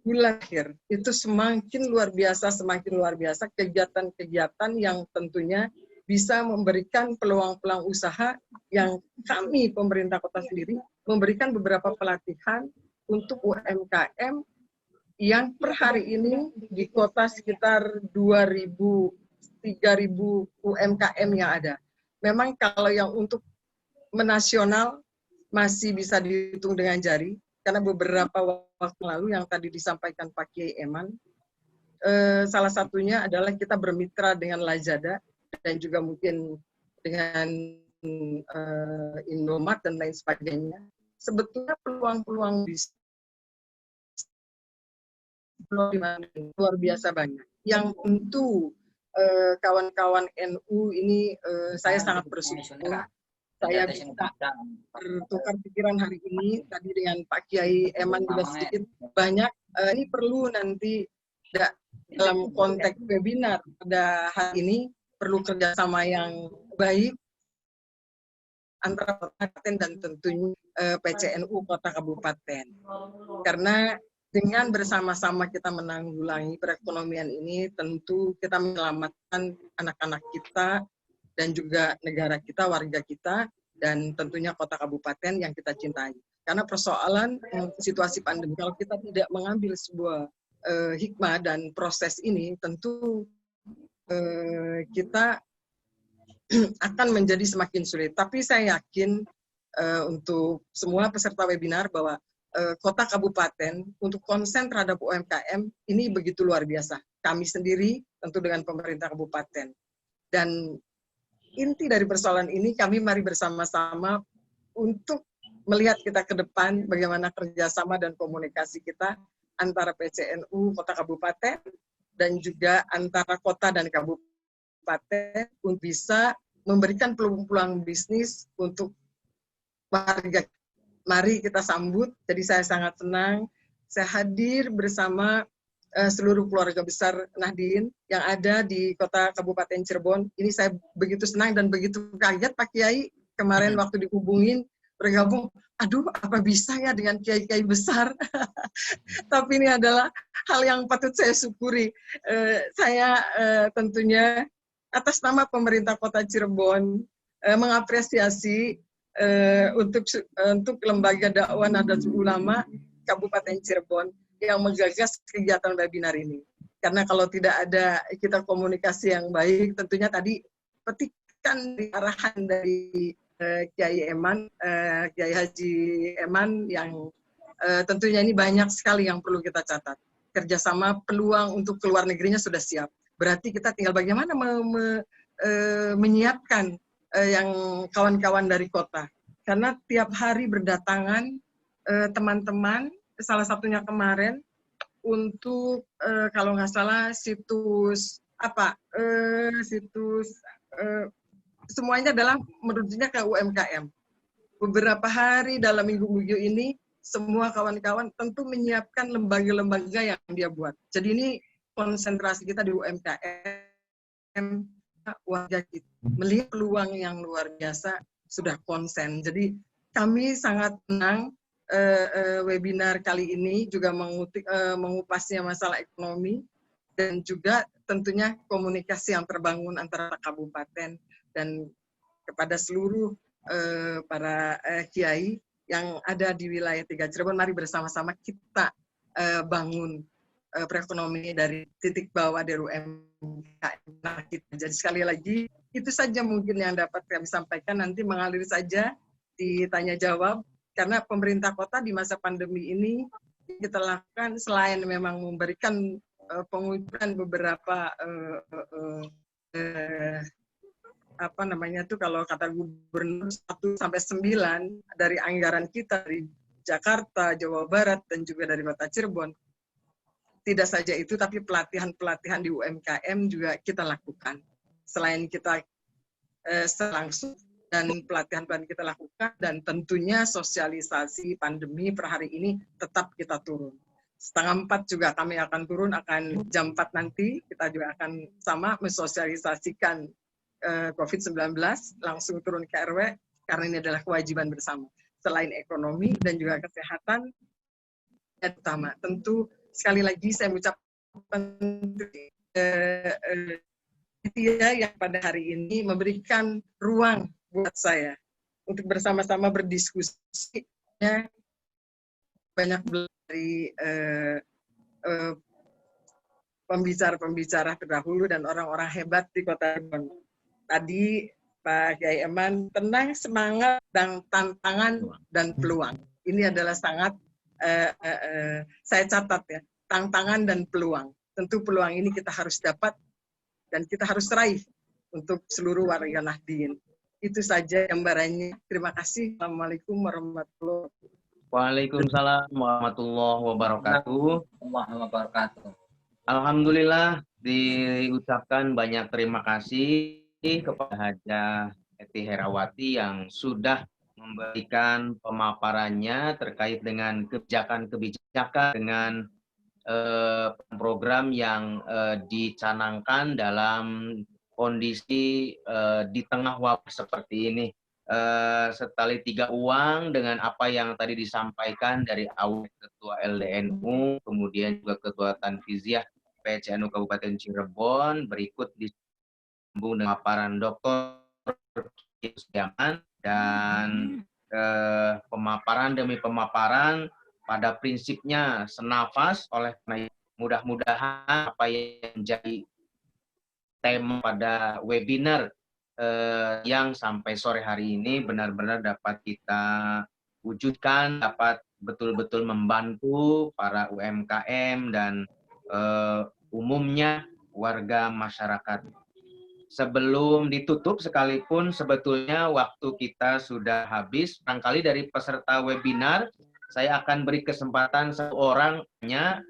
H: bulan akhir itu semakin luar biasa kegiatan-kegiatan yang tentunya bisa memberikan peluang-peluang usaha yang kami pemerintah kota sendiri memberikan beberapa pelatihan untuk UMKM yang per hari ini di kota sekitar 2.000, 3.000 UMKM yang ada. Memang kalau yang untuk menasional masih bisa dihitung dengan jari, karena beberapa waktu lalu yang tadi disampaikan Pak Kiai Eman, salah satunya adalah kita bermitra dengan Lazada dan juga mungkin dengan Indomaret dan lain sebagainya. Sebetulnya peluang-peluang bisnis luar biasa banyak. Yang tentu kawan-kawan NU ini saya sangat bersyukur. Saya bisa bertukar pikiran hari ini tadi dengan Pak Kiai Eman juga sedikit banyak. Ini perlu nanti dalam konteks webinar pada hari ini perlu kerjasama yang baik antara kabupaten dan tentunya PCNU Kota Kabupaten. Karena dengan bersama-sama kita menanggulangi perekonomian ini, tentu kita menyelamatkan anak-anak kita dan juga negara kita, warga kita, dan tentunya kota kabupaten yang kita cintai. Karena persoalan situasi pandemi, kalau kita tidak mengambil sebuah hikmah dan proses ini, tentu kita akan menjadi semakin sulit. Tapi saya yakin untuk semua peserta webinar bahwa kota kabupaten untuk konsen terhadap UMKM ini begitu luar biasa. Kami sendiri tentu dengan pemerintah kabupaten. Dan inti dari persoalan ini kami mari bersama-sama untuk melihat kita ke depan bagaimana kerjasama dan komunikasi kita antara PCNU Kota Kabupaten dan juga antara kota dan kabupaten untuk bisa memberikan peluang-peluang bisnis untuk warga. Mari kita sambut. Jadi saya sangat senang saya hadir bersama seluruh keluarga besar Nahdien yang ada di kota Kabupaten Cirebon. Ini saya begitu senang dan begitu kaget Pak Kiai kemarin waktu dihubungin bergabung. Aduh, apa bisa ya dengan kiai-kiai besar? Tapi ini adalah hal yang patut saya syukuri. Saya tentunya atas nama pemerintah kota Cirebon mengapresiasi untuk lembaga dakwah Nahdlatul Ulama Kabupaten Cirebon yang menggagas kegiatan webinar ini. Karena kalau tidak ada kita komunikasi yang baik, tentunya tadi petikan di arahan dari Kiai Eman, Kiai Haji Eman yang tentunya ini banyak sekali yang perlu kita catat. Kerjasama peluang untuk keluar negerinya sudah siap. Berarti kita tinggal bagaimana menyiapkan yang kawan-kawan dari kota. Karena tiap hari berdatangan teman-teman, salah satunya kemarin untuk kalau nggak salah situs semuanya adalah menurutnya ke UMKM. Beberapa hari dalam minggu-minggu ini semua kawan-kawan tentu menyiapkan lembaga-lembaga yang dia buat. Jadi ini konsentrasi kita di UMKM, warga kita melihat peluang yang luar biasa sudah konsen. Jadi kami sangat senang webinar kali ini juga mengupasnya masalah ekonomi dan juga tentunya komunikasi yang terbangun antara kabupaten dan kepada seluruh para kiai yang ada di wilayah 3 Cirebon, mari bersama-sama kita bangun perekonomian dari titik bawah dari UMKM kita. Jadi sekali lagi itu saja mungkin yang dapat kami sampaikan, nanti mengalir saja ditanya jawab, karena pemerintah kota di masa pandemi ini kita lakukan selain memang memberikan pengucuran beberapa apa namanya tuh, kalau kata gubernur 1 sampai 9 dari anggaran kita dari Jakarta, Jawa Barat, dan juga dari Kota Cirebon. Tidak saja itu, tapi pelatihan-pelatihan di UMKM juga kita lakukan. Selain kita langsung, dan pelatihan-pelatihan kita lakukan, dan tentunya sosialisasi pandemi per hari ini tetap kita turun. 3:30 juga kami akan turun, akan jam 4 nanti kita juga akan sama mensosialisasikan COVID-19, langsung turun ke RW, karena ini adalah kewajiban bersama. Selain ekonomi dan juga kesehatan, yang utama. Tentu sekali lagi saya mengucapkan yang pada hari ini memberikan ruang buat saya untuk bersama-sama berdiskusi. Banyak dari pembicara-pembicara terdahulu dan orang-orang hebat di Kota Cirebon. Tadi Pak Kiai Eman, tenang, semangat, dan tantangan dan peluang. Ini adalah sangat saya catat ya, tantangan dan peluang. Tentu peluang ini kita harus dapat dan kita harus raih untuk seluruh warga Nahdien. Itu saja gambarannya. Terima kasih. Assalamualaikum warahmatullahi wabarakatuh.
C: Waalaikumsalam warahmatullahi wabarakatuh. Alhamdulillah, diucapkan banyak terima kasih kepada Hajah Eti Herawati yang sudah memberikan pemaparannya terkait dengan kebijakan-kebijakan dengan program yang dicanangkan dalam kondisi di tengah wabah seperti ini. Setali tiga uang dengan apa yang tadi disampaikan dari awal Ketua LDNU, kemudian juga Ketua Tanfiziah PCNU Kabupaten Cirebon, berikut disambung dengan paparan Dr. Yaman, dan pemaparan demi pemaparan pada prinsipnya senafas. Oleh karena mudah-mudahan apa yang menjadi tema pada webinar yang sampai sore hari ini benar-benar dapat kita wujudkan, dapat betul-betul membantu para UMKM dan umumnya warga masyarakat. Sebelum ditutup sekalipun sebetulnya waktu kita sudah habis, barangkali dari peserta webinar saya akan beri kesempatan satu orangnya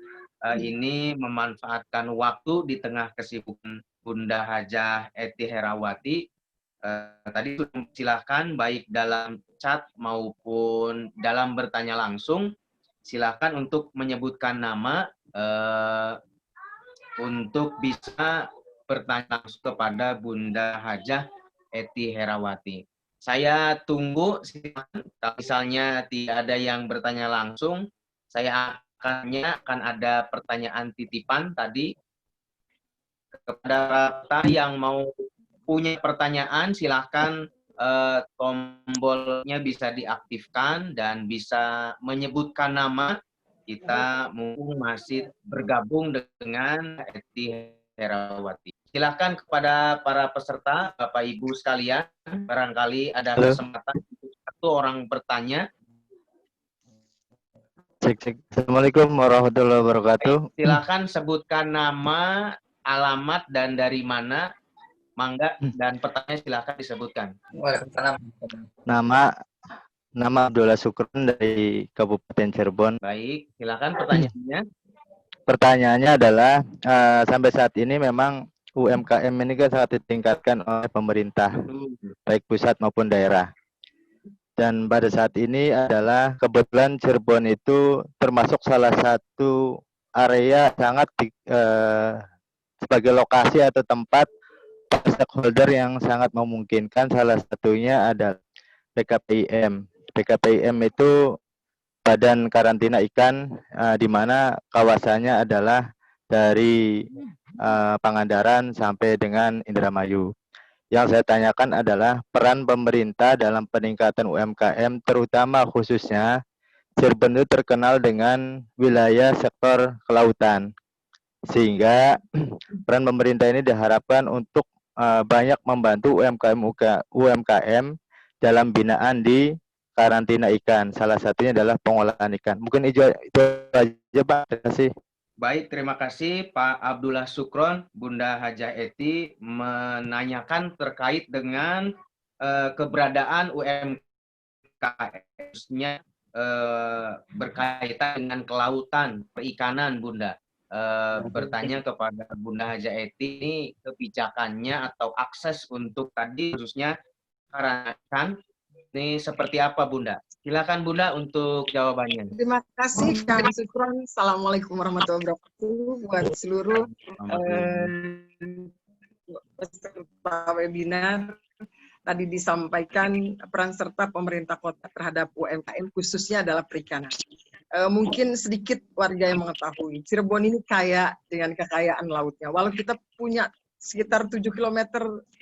C: ini memanfaatkan waktu di tengah kesibukan Bunda Hajah Eti Herawati. Tadi silahkan baik dalam chat maupun dalam bertanya langsung, silahkan untuk menyebutkan nama untuk bisa bertanya langsung kepada Bunda Hajah Eti Herawati. Saya tunggu, kalau misalnya tidak ada yang bertanya langsung, saya akan ada pertanyaan titipan tadi. Kepada yang mau punya pertanyaan, silahkan tombolnya bisa diaktifkan dan bisa menyebutkan nama. Kita mumpung masih bergabung dengan Eti Herawati. Silahkan kepada para peserta, Bapak Ibu sekalian, barangkali ada kesempatan untuk satu orang bertanya.
F: Assalamualaikum warahmatullahi wabarakatuh.
C: Silahkan sebutkan nama, alamat, dan dari mana. Mangga, dan pertanyaan silahkan disebutkan.
F: Nama Abdullah Sukron dari Kabupaten Cirebon.
C: Baik, silakan pertanyaannya.
F: Pertanyaannya adalah sampai saat ini memang UMKM ini kan sangat ditingkatkan oleh pemerintah, baik pusat maupun daerah. Dan pada saat ini adalah kebetulan Cirebon itu termasuk salah satu area sangat sebagai lokasi atau tempat stakeholder yang sangat memungkinkan. Salah satunya adalah BKPIM. BKPIM itu Badan Karantina Ikan, di mana kawasannya adalah dari Pangandaran sampai dengan Indramayu. Yang saya tanyakan adalah peran pemerintah dalam peningkatan UMKM, terutama khususnya Cirebon itu terkenal dengan wilayah sektor kelautan. Sehingga peran pemerintah ini diharapkan untuk banyak membantu UMKM dalam binaan di karantina ikan. Salah satunya adalah pengolahan ikan. Mungkin itu aja, Pak. Terima kasih.
C: Baik, terima kasih Pak Abdullah Sukron. Bunda Hajah Eti menanyakan terkait dengan keberadaan UMKM, khususnya berkaitan dengan kelautan, perikanan, Bunda. Bertanya kepada Bunda Hajah Eti, ini kebijakannya atau akses untuk tadi khususnya karantina ini seperti apa, Bunda? Silakan Bunda untuk jawabannya.
H: Terima kasih Kang Sukron. Assalamualaikum warahmatullahi wabarakatuh buat seluruh peserta webinar. Tadi disampaikan peran serta pemerintah kota terhadap UMKM khususnya adalah perikanan. Mungkin sedikit warga yang mengetahui, Cirebon ini kaya dengan kekayaan lautnya. Walau kita punya sekitar 7 km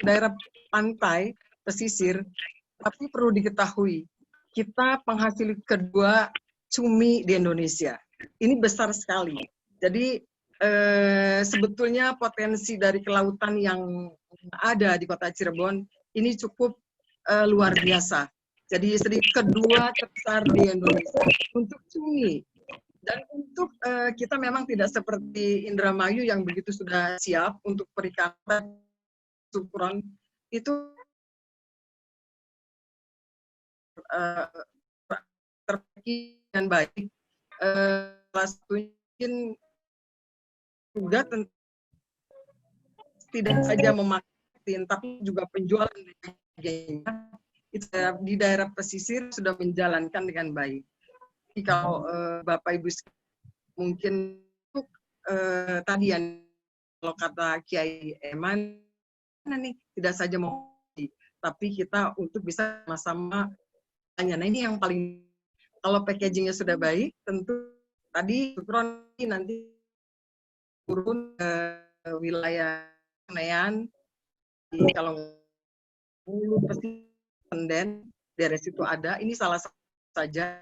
H: daerah pantai, pesisir, tapi perlu diketahui, kita penghasil kedua cumi di Indonesia. Ini besar sekali. Jadi sebetulnya potensi dari kelautan yang ada di kota Cirebon ini cukup luar biasa. Jadi kedua terbesar di Indonesia untuk cumi. Dan untuk kita memang tidak seperti Indramayu yang begitu sudah siap untuk perikanan ukuran itu terpilih dengan baik. Salah satunya juga tidak saja memarketing, tapi juga penjualan dan sebagainya. Di daerah pesisir sudah menjalankan dengan baik. Jadi kalau Bapak Ibu mungkin tadi yang kalau kata Kiai Eman nih tidak saja mau, tapi kita untuk bisa sama-sama tanya. Nah ini yang paling, kalau packagingnya sudah baik, tentu tadi Sukron nanti turun ke wilayah Senayan, kalau pasti Senden, daerah situ ada. Ini salah satu saja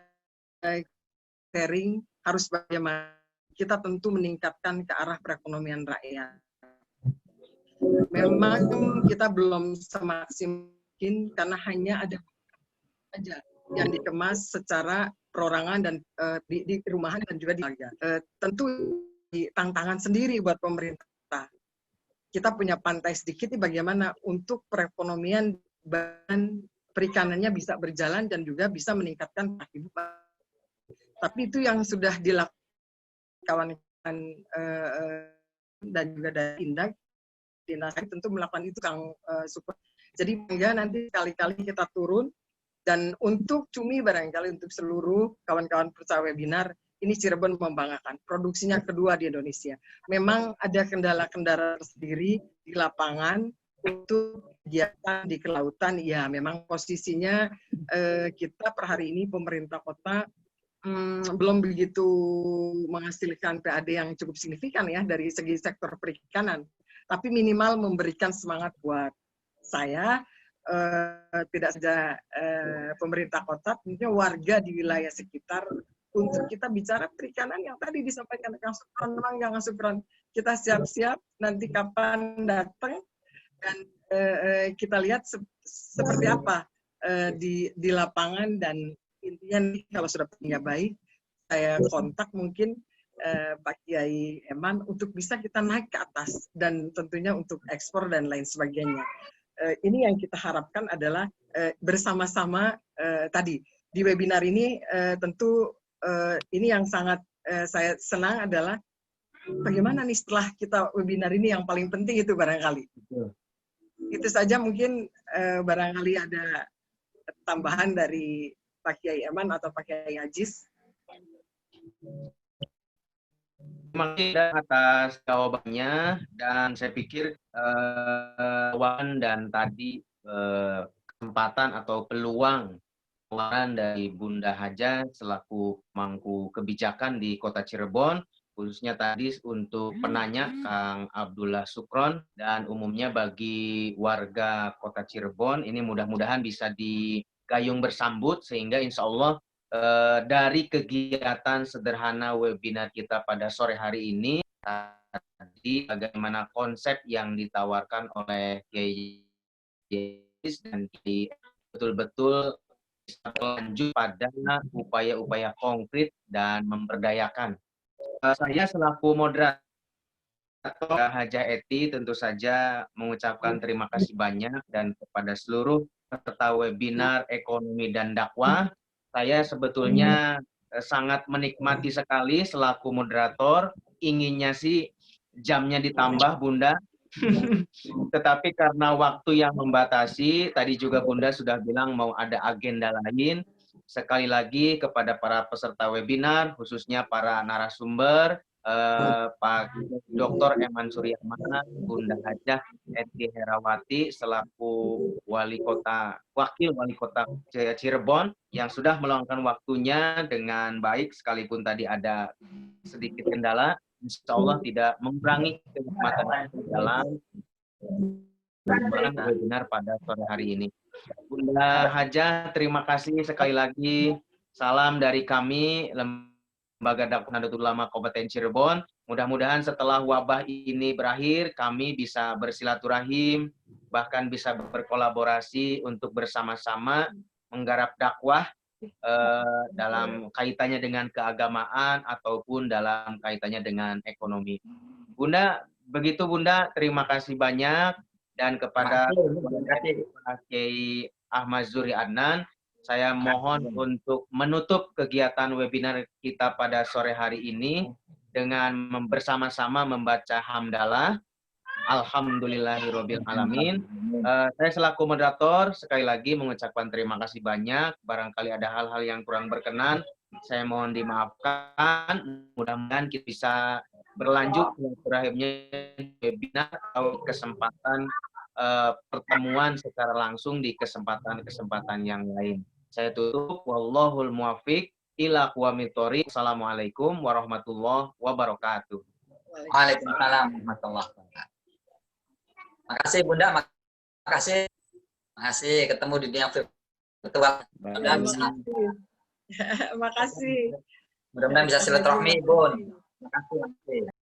H: sharing harus bagaimana kita tentu meningkatkan ke arah perekonomian rakyat. Memang kita belum semaksimal mungkin karena hanya ada aja yang dikemas secara perorangan dan di rumahan dan juga di warga. Tentu tantangan sendiri buat pemerintah. Kita punya pantai sedikit, bagaimana untuk perekonomian dan perikanannya bisa berjalan dan juga bisa meningkatkan kehidupan. Tapi itu yang sudah dilakukan kawan-kawan dan juga dari Indak, Dinas tentu melakukan itu Kang Super. Jadi bangga nanti kali-kali kita turun, dan untuk cumi barangkali untuk seluruh kawan-kawan peserta webinar, ini Cirebon membanggakan. Produksinya kedua di Indonesia. Memang ada kendala-kendala sendiri di lapangan untuk kegiatan di kelautan. Ya, memang posisinya kita per hari ini pemerintah kota belum begitu menghasilkan PAD yang cukup signifikan ya dari segi sektor perikanan. Tapi minimal memberikan semangat buat saya, tidak saja pemerintah kota, tentunya warga di wilayah sekitar, untuk kita bicara perikanan yang tadi disampaikan Kang Sukron. Memang Kang Sukron, kita siap-siap nanti kapan datang, dan kita lihat seperti apa di lapangan, dan intinya kalau sudah punya baik, saya kontak mungkin Pak Kiai Eman untuk bisa kita naik ke atas, dan tentunya untuk ekspor dan lain sebagainya. Ini yang kita harapkan adalah bersama-sama tadi di webinar ini. Tentu ini yang sangat saya senang adalah bagaimana nih setelah kita webinar ini, yang paling penting itu barangkali. Itu saja mungkin, barangkali ada tambahan dari Pak Kiai Eman atau Pak Kiai Aziz.
C: Terima kasih atas jawabannya, dan saya pikir dan tadi kesempatan atau peluang dari Bunda Haja selaku pemangku kebijakan di Kota Cirebon khususnya tadi untuk penanya Kang Abdullah Sukron, dan umumnya bagi warga Kota Cirebon ini mudah-mudahan bisa digayung bersambut sehingga insya Allah dari kegiatan sederhana webinar kita pada sore hari ini tadi bagaimana konsep yang ditawarkan oleh Kiai dan betul-betul bisa lanjut pada upaya-upaya konkret dan memberdayakan. Saya selaku moderator Hajah Eti tentu saja mengucapkan terima kasih banyak, dan kepada seluruh peserta webinar ekonomi dan dakwah. Saya sebetulnya sangat menikmati sekali selaku moderator. Inginnya sih jamnya ditambah, Bunda. Tetapi karena waktu yang membatasi, tadi juga Bunda sudah bilang mau ada agenda lain. Sekali lagi kepada para peserta webinar, khususnya para narasumber, Pak Dr. Eman Suryamana, Bunda Hajah Eti Herawati selaku Wakil Wali Kota Cirebon yang sudah meluangkan waktunya dengan baik, sekalipun tadi ada sedikit kendala, insya Allah tidak mengurangi kenikmatan dalam webinar pada sore hari ini. Bunda Hajah, terima kasih sekali lagi. Salam dari kami, Lembaga Dakwah Nahdlatul Ulama Kabupaten Cirebon. Mudah-mudahan setelah wabah ini berakhir, kami bisa bersilaturahim, bahkan bisa berkolaborasi untuk bersama-sama menggarap dakwah dalam kaitannya dengan keagamaan ataupun dalam kaitannya dengan ekonomi. Bunda, begitu Bunda, terima kasih banyak. Dan kepada Kiai Ahmad Zuri Adnan, saya mohon untuk menutup kegiatan webinar kita pada sore hari ini dengan bersama-sama membaca hamdalah. Alhamdulillahirabbil alamin. Saya selaku moderator sekali lagi mengucapkan terima kasih banyak. Barangkali ada hal-hal yang kurang berkenan, saya mohon dimaafkan. Mudah-mudahan kita bisa berlanjut silaturahimnya webinar atau kesempatan pertemuan secara langsung di kesempatan-kesempatan yang lain. Saya tutup. Wallahul muwaffiq ila aqwamit thoriq. Assalamualaikum warahmatullahi wabarakatuh.
B: Waalaikumsalam warahmatullahi wabarakatuh. Makasih Bunda, makasih. Makasih ketemu di dunia virtual. Mudah-mudahan bisa.
H: Makasih.
B: Mudah-mudahan bisa silaturahmi, Bun. Makasih.